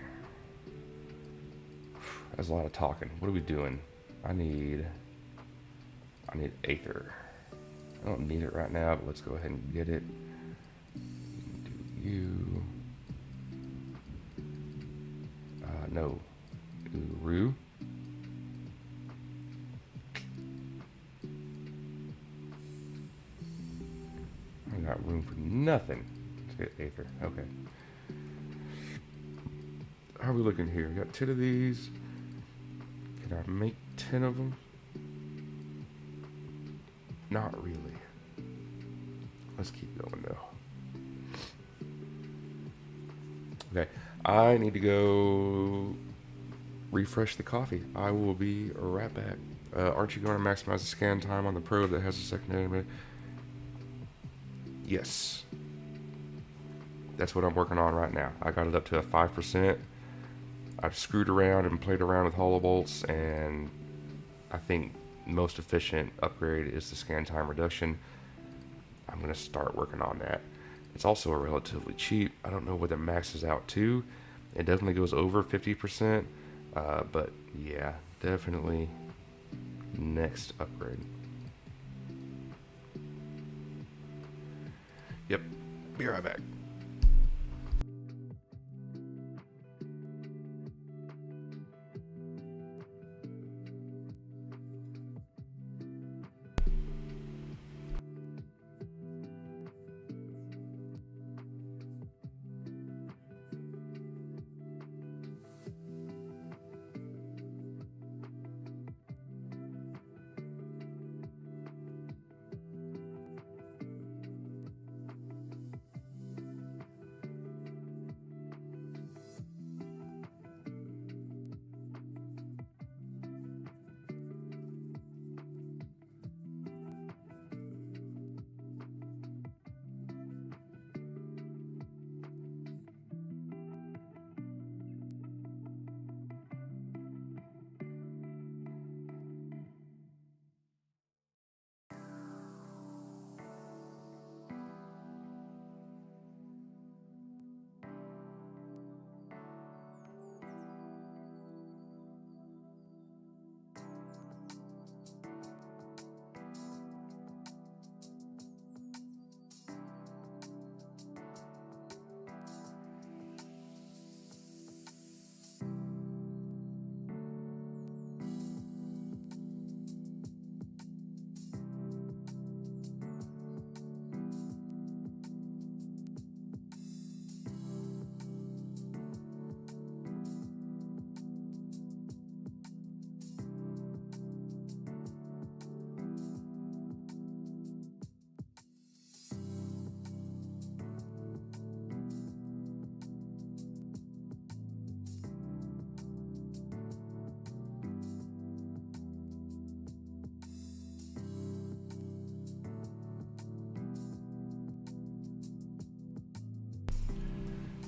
That's a lot of talking. What are we doing? I need Aether. I don't need it right now, but let's go ahead and get it. Do you? No. Uru. I got room for nothing. Let's get Aether. Okay. How are we looking here? We got 10 of these. Can I make 10 of them? Not really. Let's keep going though. Okay, I need to go refresh the coffee. I will be right back. Aren't you going to maximize the scan time on the probe that has a secondary? Yes. That's what I'm working on right now. I got it up to a 5%. I've screwed around and played around with hollow bolts, and I think most efficient upgrade is the scan time reduction. I'm going to start working on that. It's also relatively cheap. I don't know what it maxes out to. It definitely goes over 50%, but yeah, definitely next upgrade. Yep, be right back.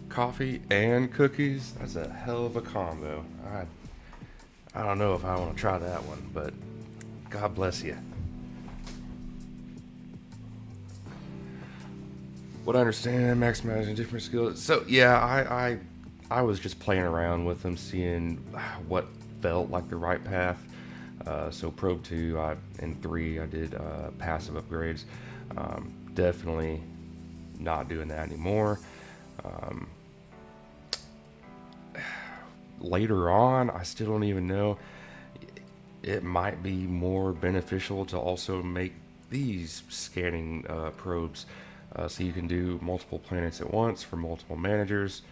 Coffee and cookies, that's a hell of a combo. I don't know if I want to try that one, but God bless you. What I understand, maximizing different skills. So yeah, I was just playing around with them, seeing what felt like the right path. So probe 2 and 3, I did passive upgrades. Definitely not doing that anymore. later on, I still don't even know. It might be more beneficial to also make these scanning probes so you can do multiple planets at once for multiple managers,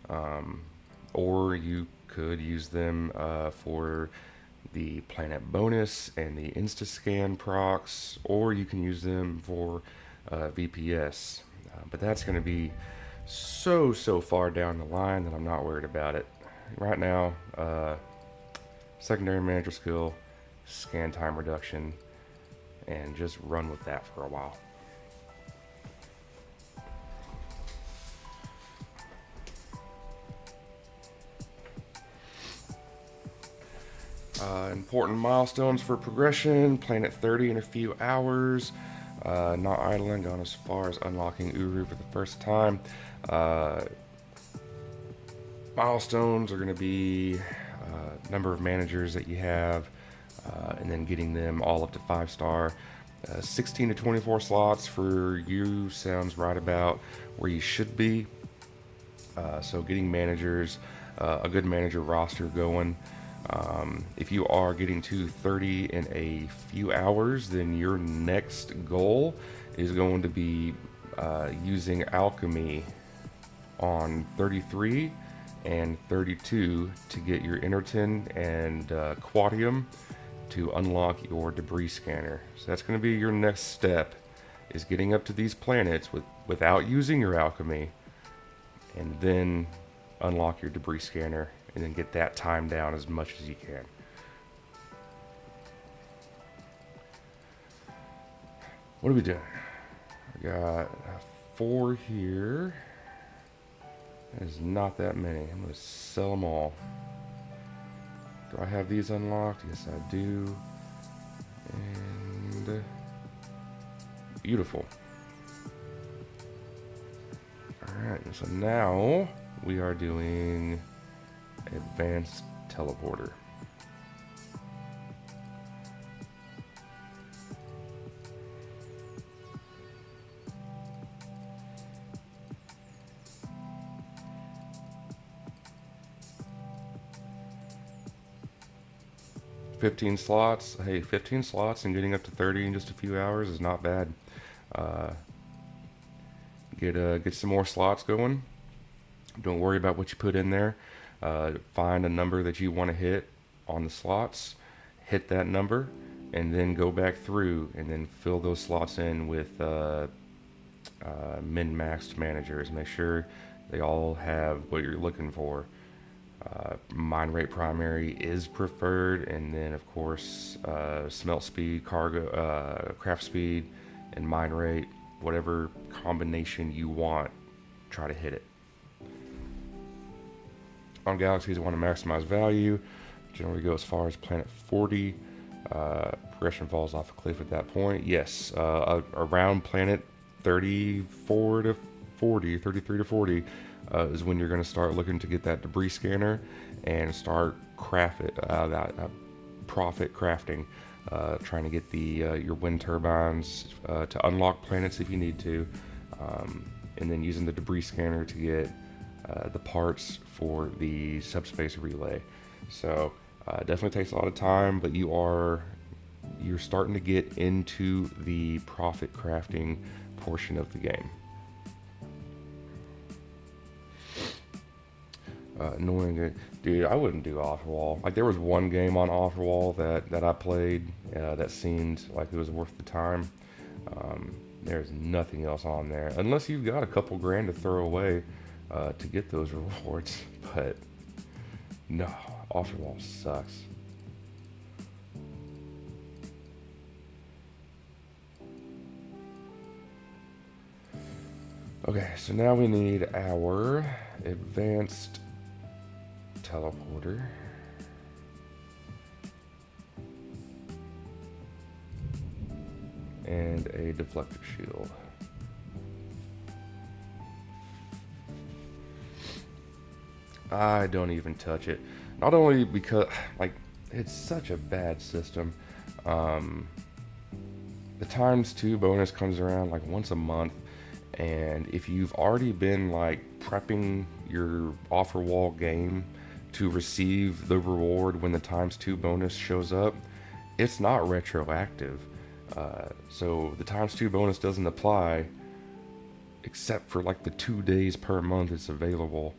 um, or you could use them for the planet bonus and the insta scan procs, or you can use them for VPS. But that's going to be so far down the line that I'm not worried about it. Right now, secondary manager skill, scan time reduction, and just run with that for a while. Important milestones for progression: Planet 30 in a few hours. Not idling, gone as far as unlocking Uru for the first time. Milestones are going to be number of managers that you have, and then getting them all up to 5-star. 16 to 24 slots for you sounds right about where you should be. So getting managers, a good manager roster going. If you are getting to 30 in a few hours, then your next goal is going to be using alchemy on 33 and 32 to get your Innerton and Quadium to unlock your debris scanner. So that's going to be your next step, is getting up to these planets without using your alchemy, and then unlock your debris scanner, and then get that time down as much as you can. What are we doing? I got 4 here. That is not that many. I'm going to sell them all. Do I have these unlocked? Yes, I do. And beautiful. Alright, so now we are doing advanced teleporter. $15 slots. Hey, 15 slots and getting up to 30 in just a few hours is not bad. Get some more slots going. Don't worry about what you put in there. Find a number that you want to hit on the slots, hit that number, and then go back through and then fill those slots in with min-maxed managers. Make sure they all have what you're looking for. Mine rate primary is preferred, and then of course smelt speed, cargo, craft speed, and mine rate, whatever combination you want, try to hit it. On galaxies, I want to maximize value. Generally go as far as planet 40. Progression falls off a cliff at that point. Yes, around planet 34 to 40, 33 to 40 is when you're going to start looking to get that debris scanner and start profit crafting. Trying to get your wind turbines to unlock planets if you need to, and then using the debris scanner to get the parts for the subspace relay. So definitely takes a lot of time, but you're starting to get into the profit crafting portion of the game. Annoying it, dude. I wouldn't do Offerwall. Like, there was one game on Offerwall that I played that seemed like it was worth the time. There's nothing else on there unless you've got a couple grand to throw away to get those rewards. But no, Offerwall sucks. Okay, so now we need our advanced teleporter. And a deflector shield. I don't even touch it. Not only because, like, it's such a bad system. The ×2 bonus comes around like once a month. And if you've already been like prepping your Offerwall game to receive the reward when the ×2 bonus shows up, it's not retroactive. So the ×2 bonus doesn't apply except for like the 2 days per month it's available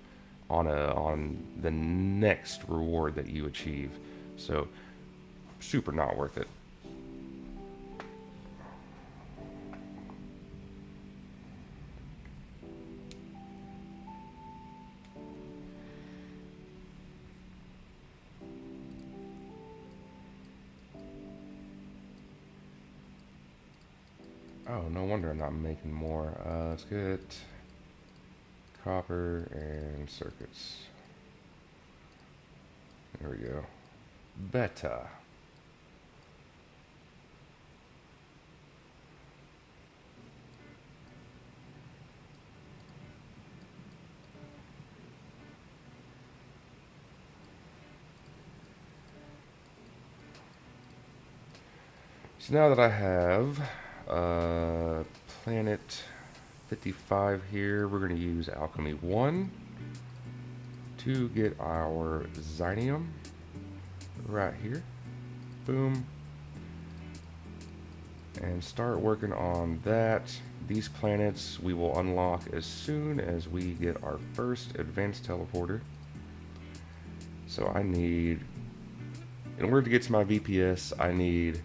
on the next reward that you achieve. So super not worth it. Oh, no wonder I'm not making more. Let's get copper and circuits. There we go. Beta. So now that I have planet 55 here, we're going to use alchemy 1 to get our Xynium right here. Boom. And start working on that. These planets we will unlock as soon as we get our first advanced teleporter. So I need, in order to get to my VPS, I need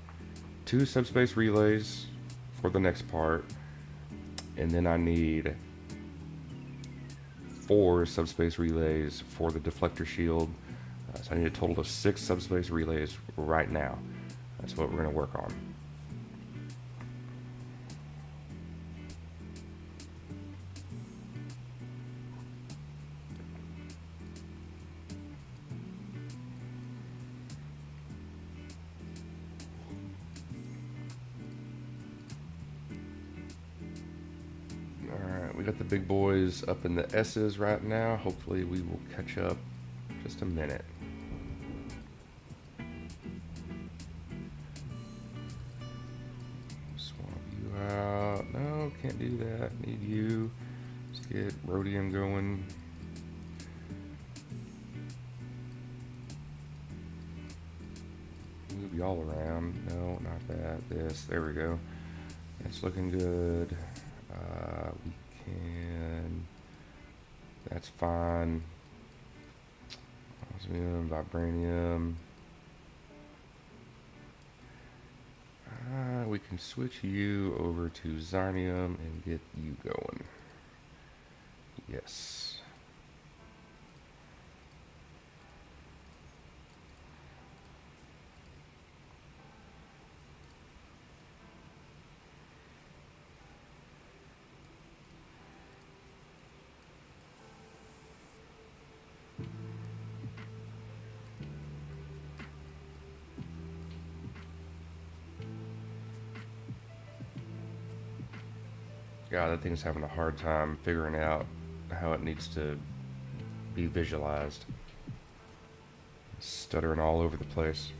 2 subspace relays for the next part, and then I need 4 subspace relays for the deflector shield. So I need a total of 6 subspace relays right now. That's what we're going to work on. We got the big boys up in the S's right now. Hopefully we will catch up just a minute. Swap you out. No, can't do that. Need you. Let's get rhodium going. Move y'all around. No, not that. This. There we go. That's looking good. We can, that's fine. Osmium, vibranium. We can switch you over to Xynium and get you going. Yes. God, that thing's having a hard time figuring out how it needs to be visualized. Stuttering all over the place.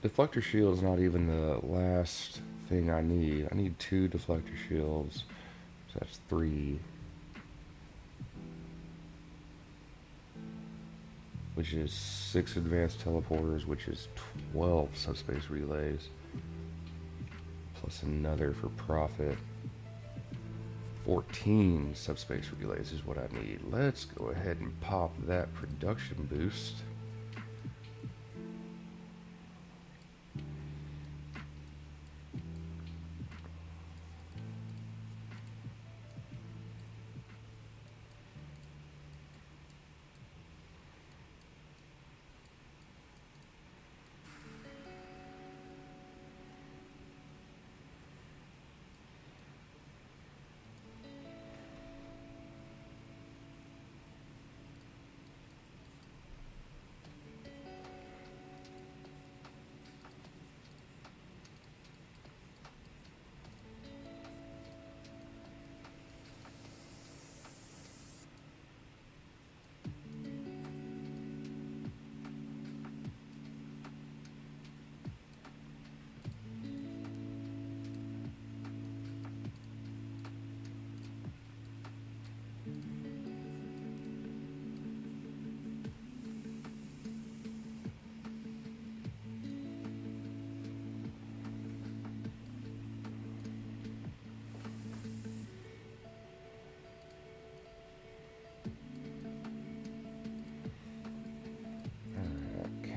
Deflector shield is not even the last thing I need. I need 2 deflector shields. So that's 3. Which is 6 advanced teleporters, which is 12 subspace relays. Plus another for profit. 14 subspace relays is what I need. Let's go ahead and pop that production boost.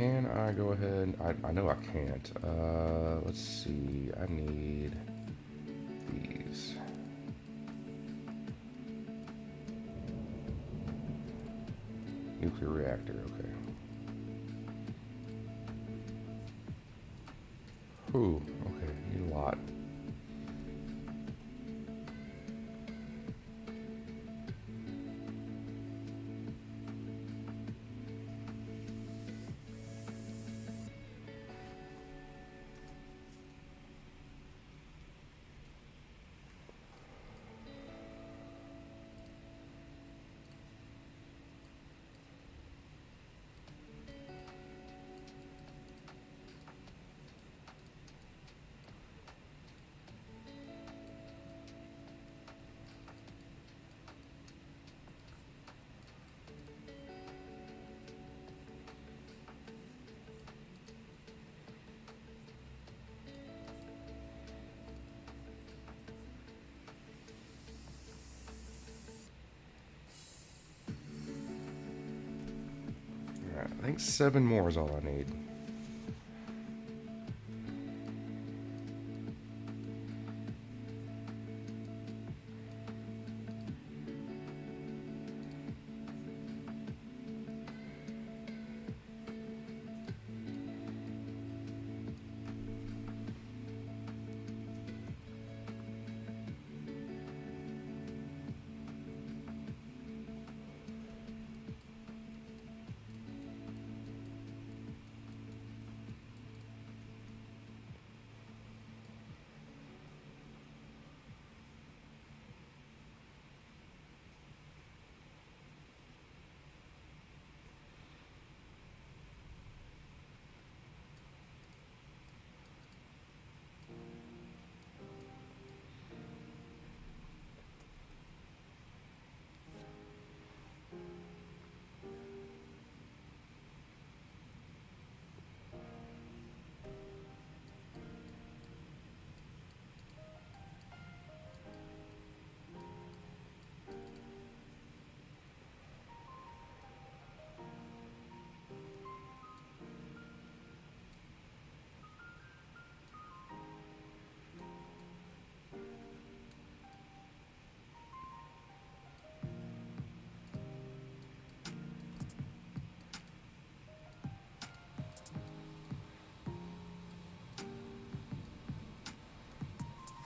can I go ahead? I know I can't. Let's see. I need these. Nuclear reactor, okay. Ooh, okay, need a lot. Alright, I think 7 more is all I need.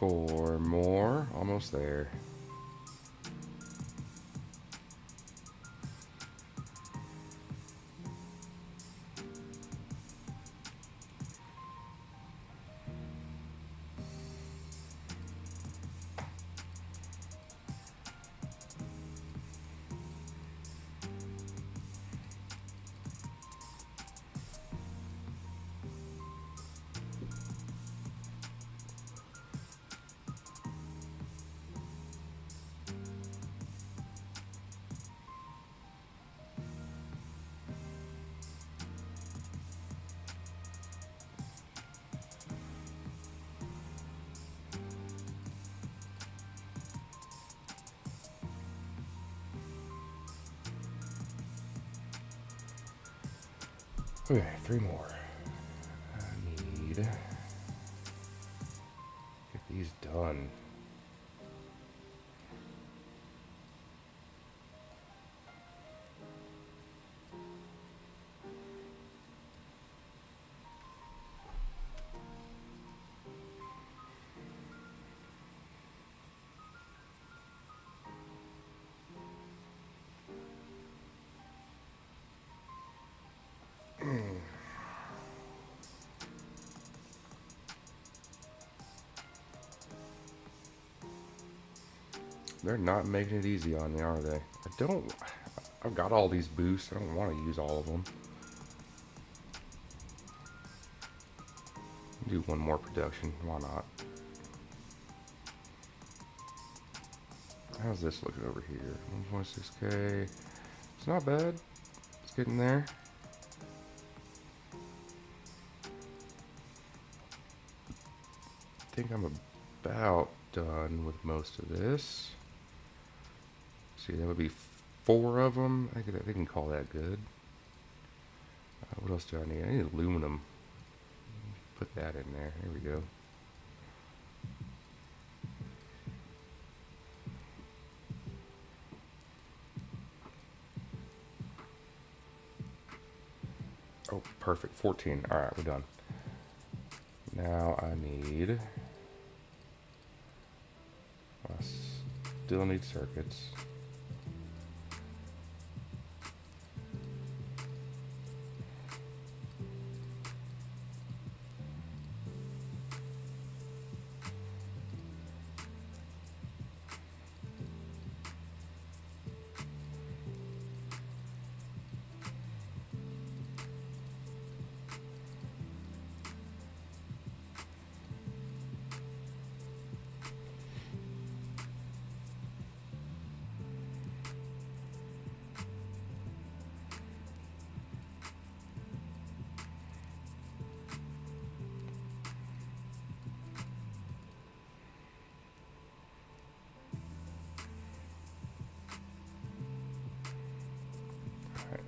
Four more, almost there. Okay, 3 more. I need get these done. They're not making it easy on me, are they? I've got all these boosts. I don't want to use all of them. Do one more production. Why not? How's this looking over here? 1.6K. It's not bad. It's getting there. I think I'm about done with most of this. See, that would be 4 of them. I think we can call that good. What else do I need? I need aluminum. Put that in there. There we go. Oh, perfect. 14. All right, we're done. Now I need... I still need circuits.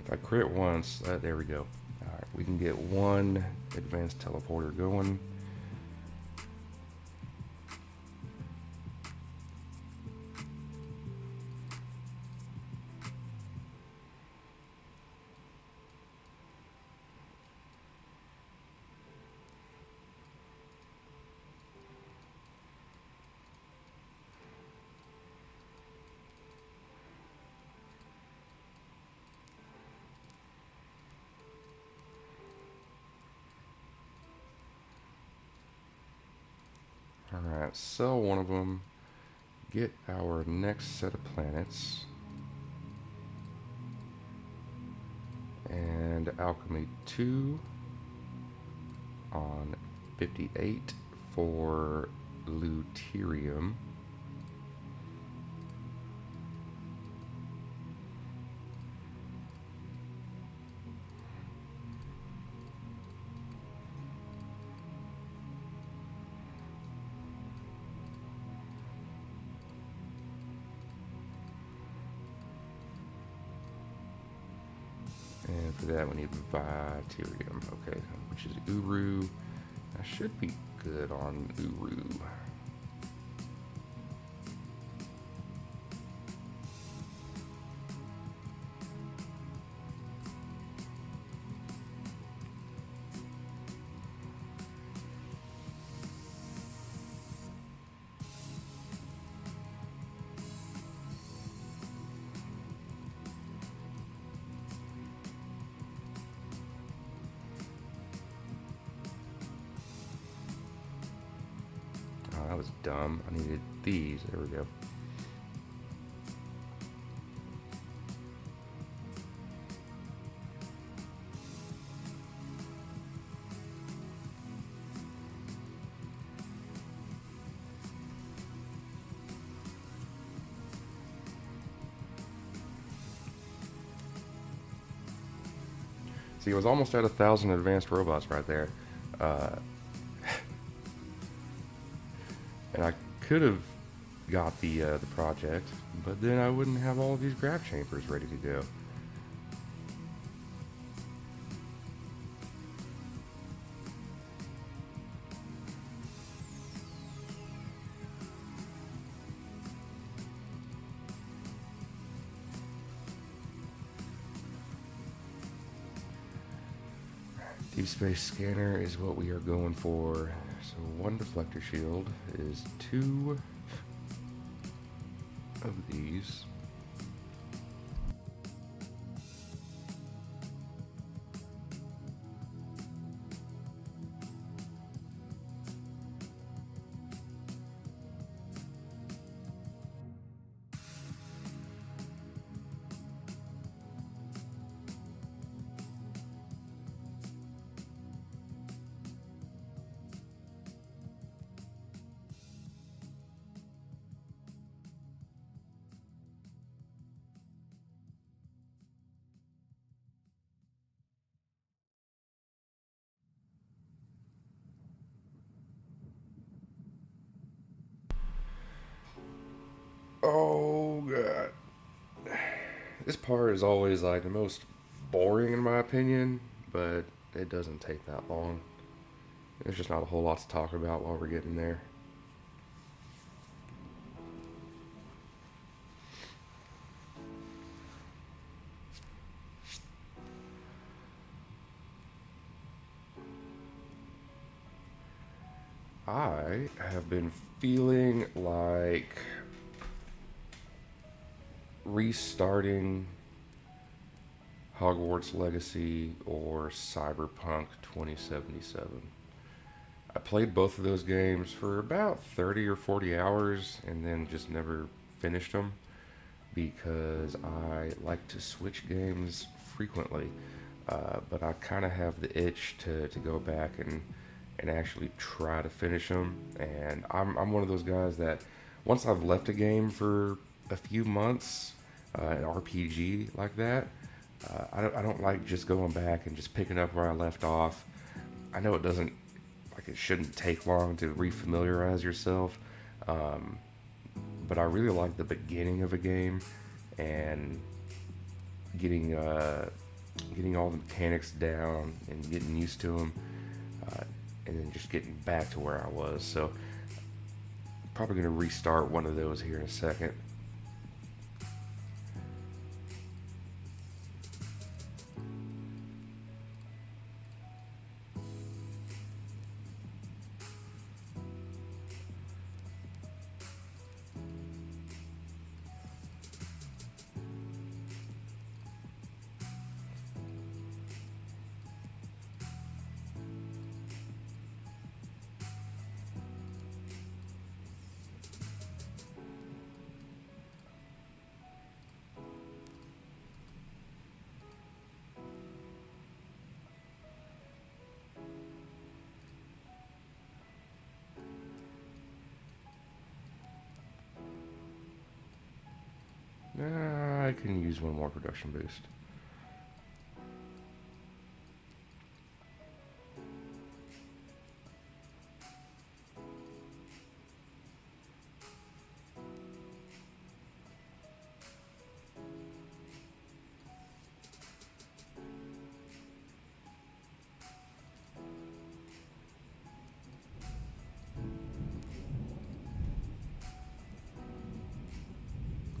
If I crit once, there we go. Alright, we can get one advanced teleporter going. Alright, sell one of them. Get our next set of planets. And alchemy 2 on 58 for Luterium. And for that, we need Viterium, okay, which is Uru. I should be good on Uru. Oh, that was dumb. I needed these. There we go. See, it was almost at 1,000 advanced robots right there. Uh, and I could have got the project, but then I wouldn't have all of these grab chambers ready to go. Deep space scanner is what we are going for. So one deflector shield is 2 of these. Oh god. This part is always like the most boring in my opinion, but it doesn't take that long. There's just not a whole lot to talk about while we're getting there. I have been feeling like restarting Hogwarts Legacy or Cyberpunk 2077. I played both of those games for about 30 or 40 hours and then just never finished them because I like to switch games frequently. But I kind of have the itch to go back and actually try to finish them. And I'm one of those guys that once I've left a game for a few months, an RPG like that, I don't like just going back and just picking up where I left off. I know it doesn't, like, it shouldn't take long to refamiliarize yourself, um, but I really like the beginning of a game and getting getting all the mechanics down and getting used to them, uh, and then just getting back to where I was. So probably gonna restart one of those here in a second. I can use one more production boost.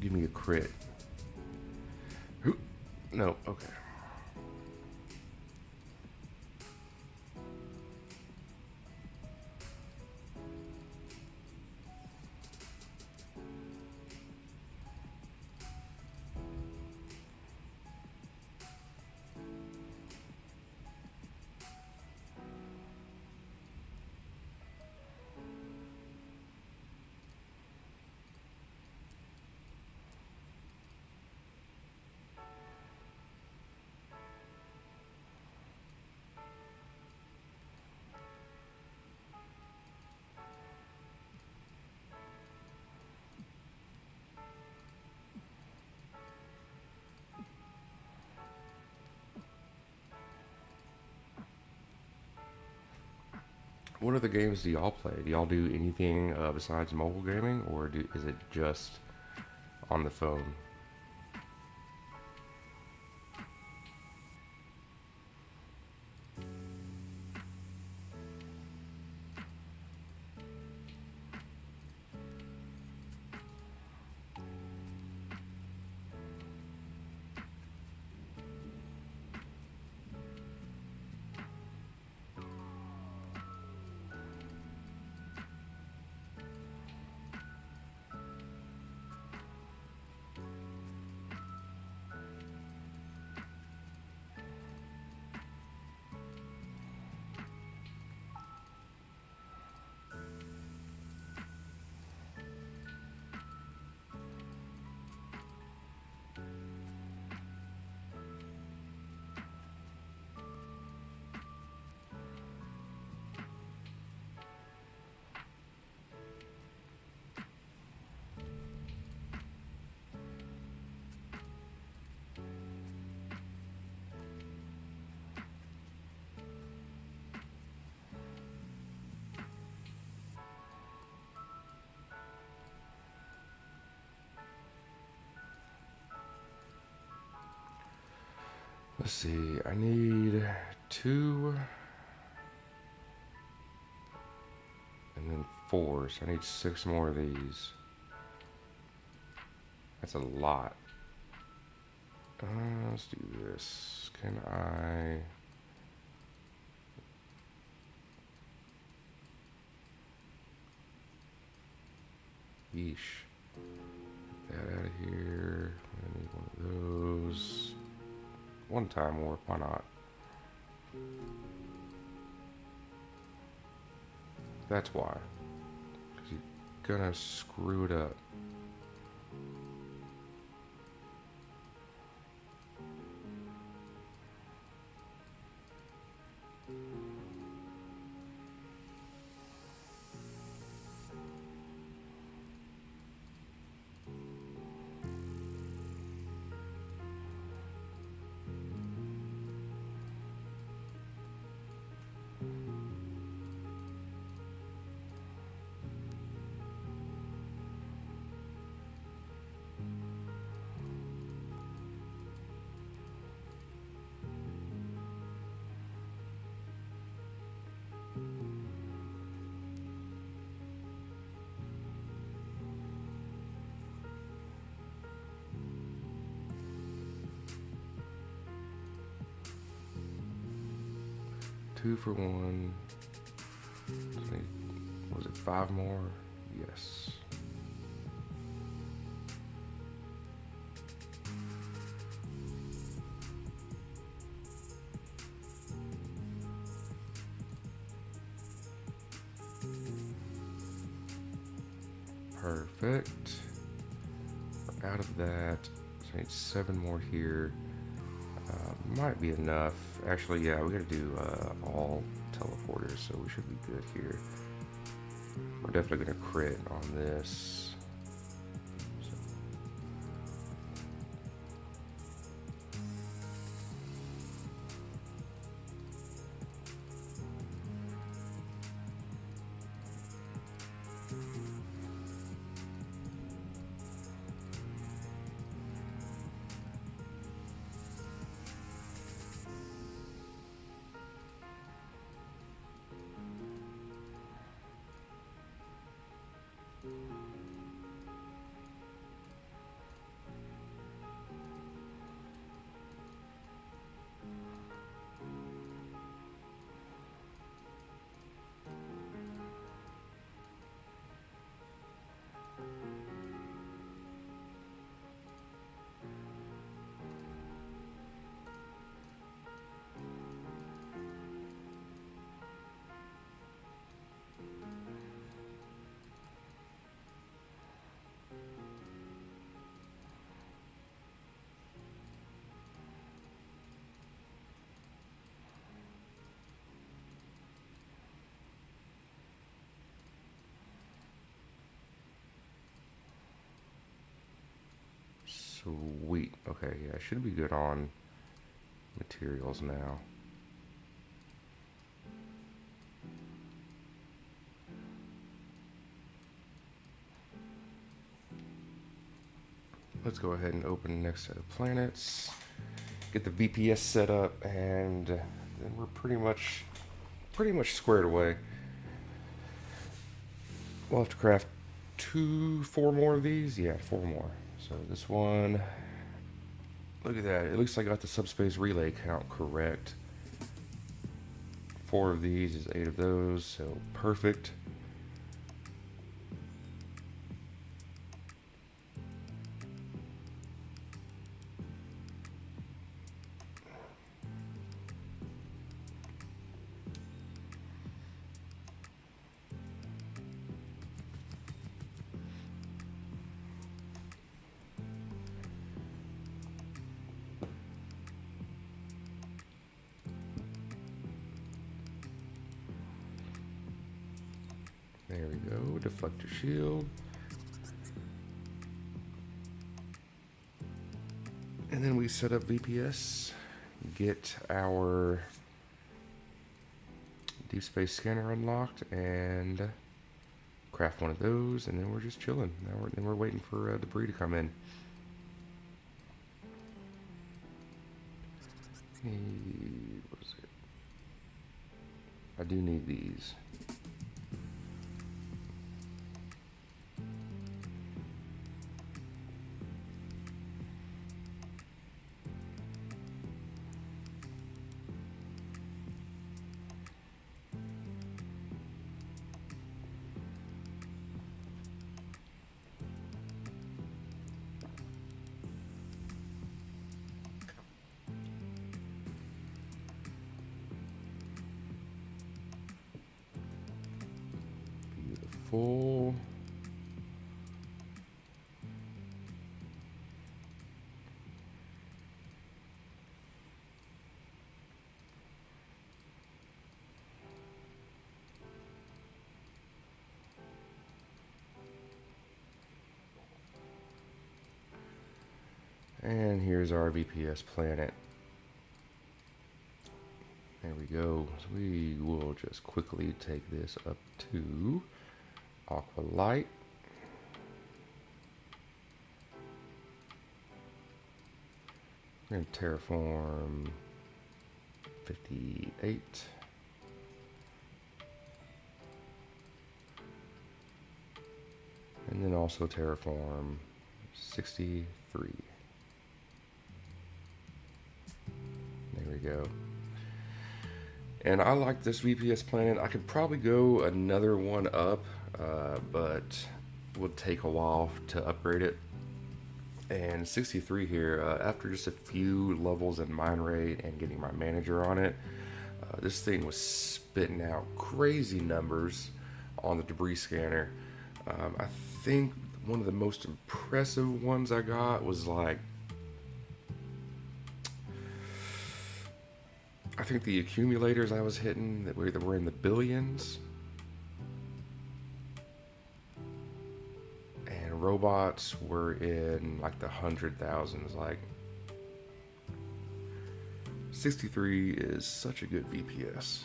Give me a crit. No, okay. What other games do y'all play? Do y'all do anything besides mobile gaming, or is it just on the phone? Let's see. I need 2, and then 4. So I need 6 more of these. That's a lot. Let's do this. Can I... Yeesh. Get that out of here. I need one of those. One time warp, why not? That's why. Because you're gonna screw it up. Two for 1. Was it 5 more? Yes. Perfect. We're out of that. So I need 7 more here. Might be enough. Actually, yeah, we gotta do all teleporters, so we should be good here. We're definitely gonna crit on this. So. Sweet. Okay, yeah, I should be good on materials now. Let's go ahead and open the next set of planets, get the VPS set up, and then we're pretty much squared away. We'll have to craft 4 more of these. Yeah, 4 more. So this one, look at that. It looks like I got the subspace relay count correct. 4 of these is 8 of those, so perfect. There we go, deflector shield. And then we set up VPS, get our deep space scanner unlocked, and craft one of those, and then we're just chilling. Then we're waiting for debris to come in. What is it? I do need these. Beautiful. And here's our VPS planet. There we go. So we will just quickly take this up to Aqua Light. We're going to terraform 58. And then also terraform 63. There we go. And I like this VPS planet. I could probably go another one up, but it would take a while to upgrade it. And 63 here, after just a few levels in mine rate and getting my manager on it, this thing was spitting out crazy numbers on the debris scanner. I think one of the most impressive ones I got was like, I think the accumulators I was hitting that were in the billions. And robots were in like the 100,000s. Like 63 is such a good VPS.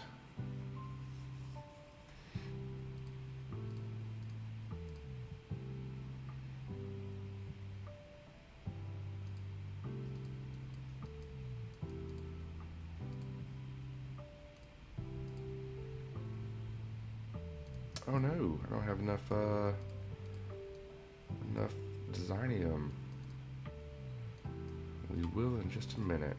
Oh no, I don't have enough designium. We will in just a minute.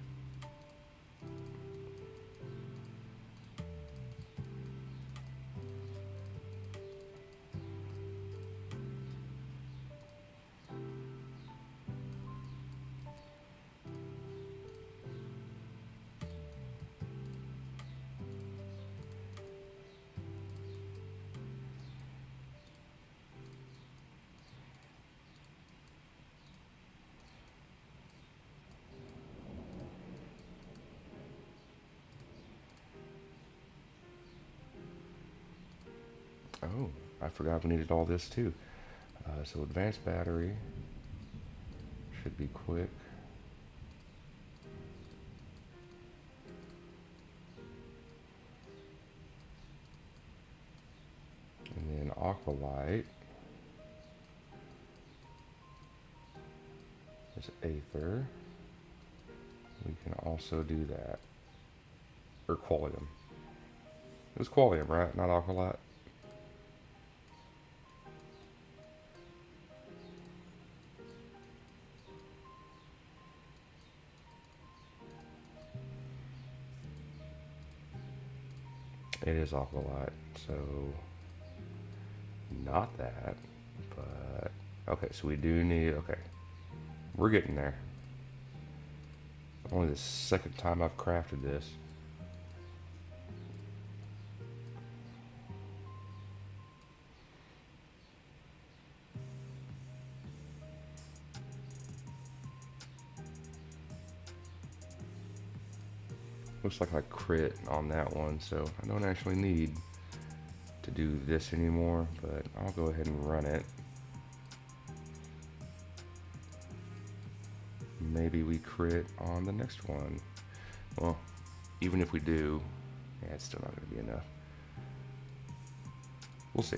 Oh, I forgot we needed all this too. So advanced battery should be quick. And then Aqualite. There's Aether. We can also do that. Or Qualium. It was Qualium, right? Not Aqualite. It is Aqualite, so not that, but okay, so we do need, okay, we're getting there. Only the second time I've crafted this. Looks like I crit on that one, so I don't actually need to do this anymore, but I'll go ahead and run it. Maybe we crit on the next one. Well, even if we do, yeah, it's still not going to be enough. We'll see.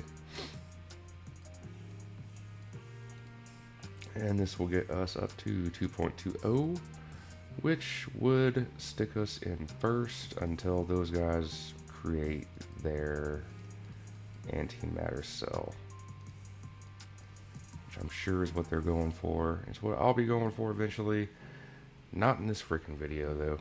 And this will get us up to 2.20. Which would stick us in first until those guys create their antimatter cell, which I'm sure is what they're going for. It's what I'll be going for eventually. Not in this freaking video, though.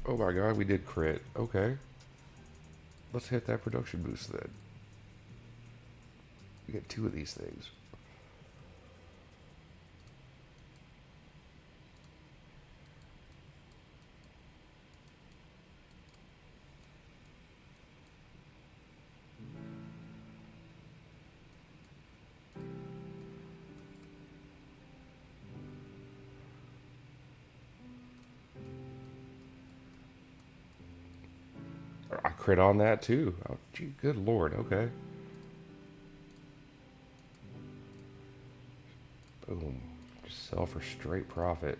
Oh my god, we did crit. Okay. Let's hit that production boost then. We get 2 of these things. I crit on that too. Oh, gee, good lord. Okay. Boom. Just sell for straight profit.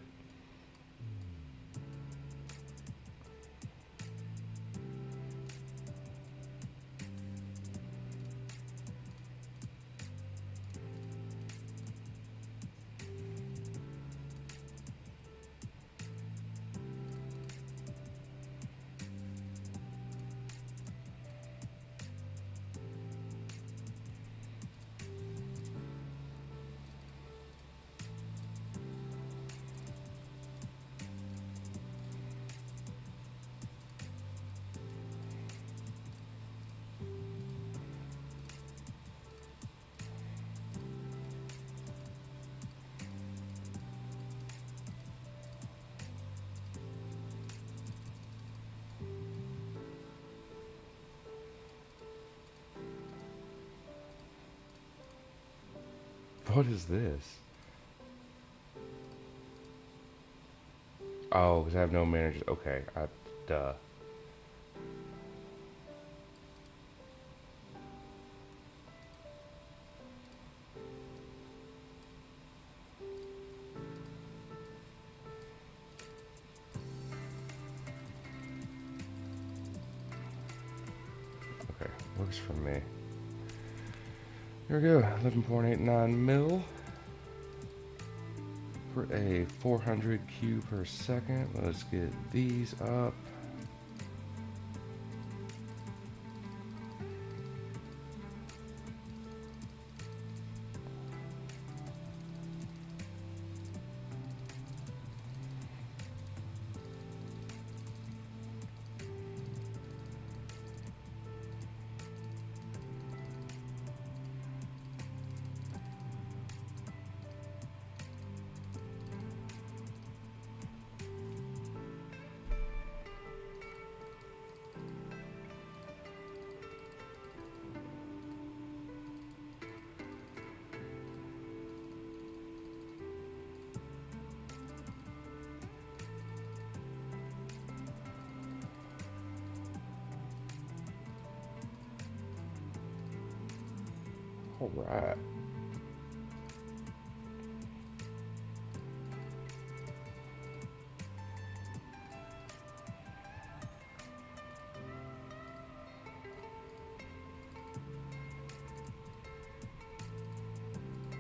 What is this? Oh, because I have no managers. Okay, duh. Okay, works for me. Here we go, 11.89 mil for a 400 Q per second. Let's get these up. All right.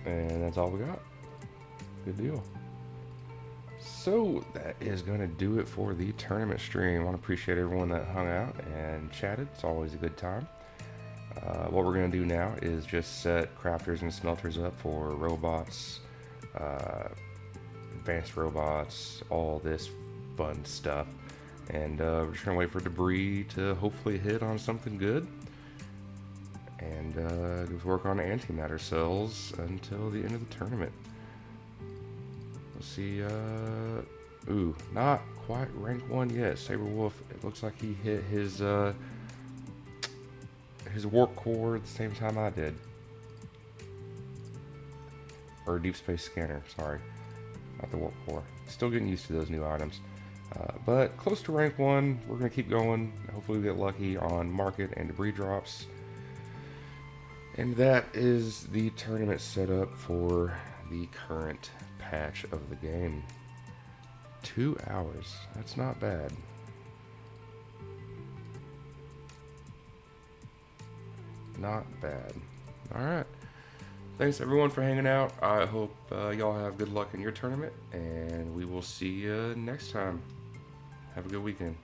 And that's all we got. Good deal. So that is going to do it for the tournament stream. I want to appreciate everyone that hung out and chatted. It's always a good time. What we're going to do now is just set crafters and smelters up for robots, advanced robots, all this fun stuff. And we're just going to wait for debris to hopefully hit on something good. And just work on antimatter cells until the end of the tournament. Let's see, ooh, not quite rank 1 yet. Saberwolf, it looks like he hit his warp core at the same time I did. Or deep space scanner, sorry. Not the warp core. Still getting used to those new items. But close to rank 1, we're going to keep going. Hopefully we get lucky on market and debris drops. And that is the tournament setup for the current patch of the game. 2 hours, that's not bad. Not bad. Alright. Thanks everyone for hanging out. I hope y'all have good luck in your tournament, and we will see you next time. Have a good weekend.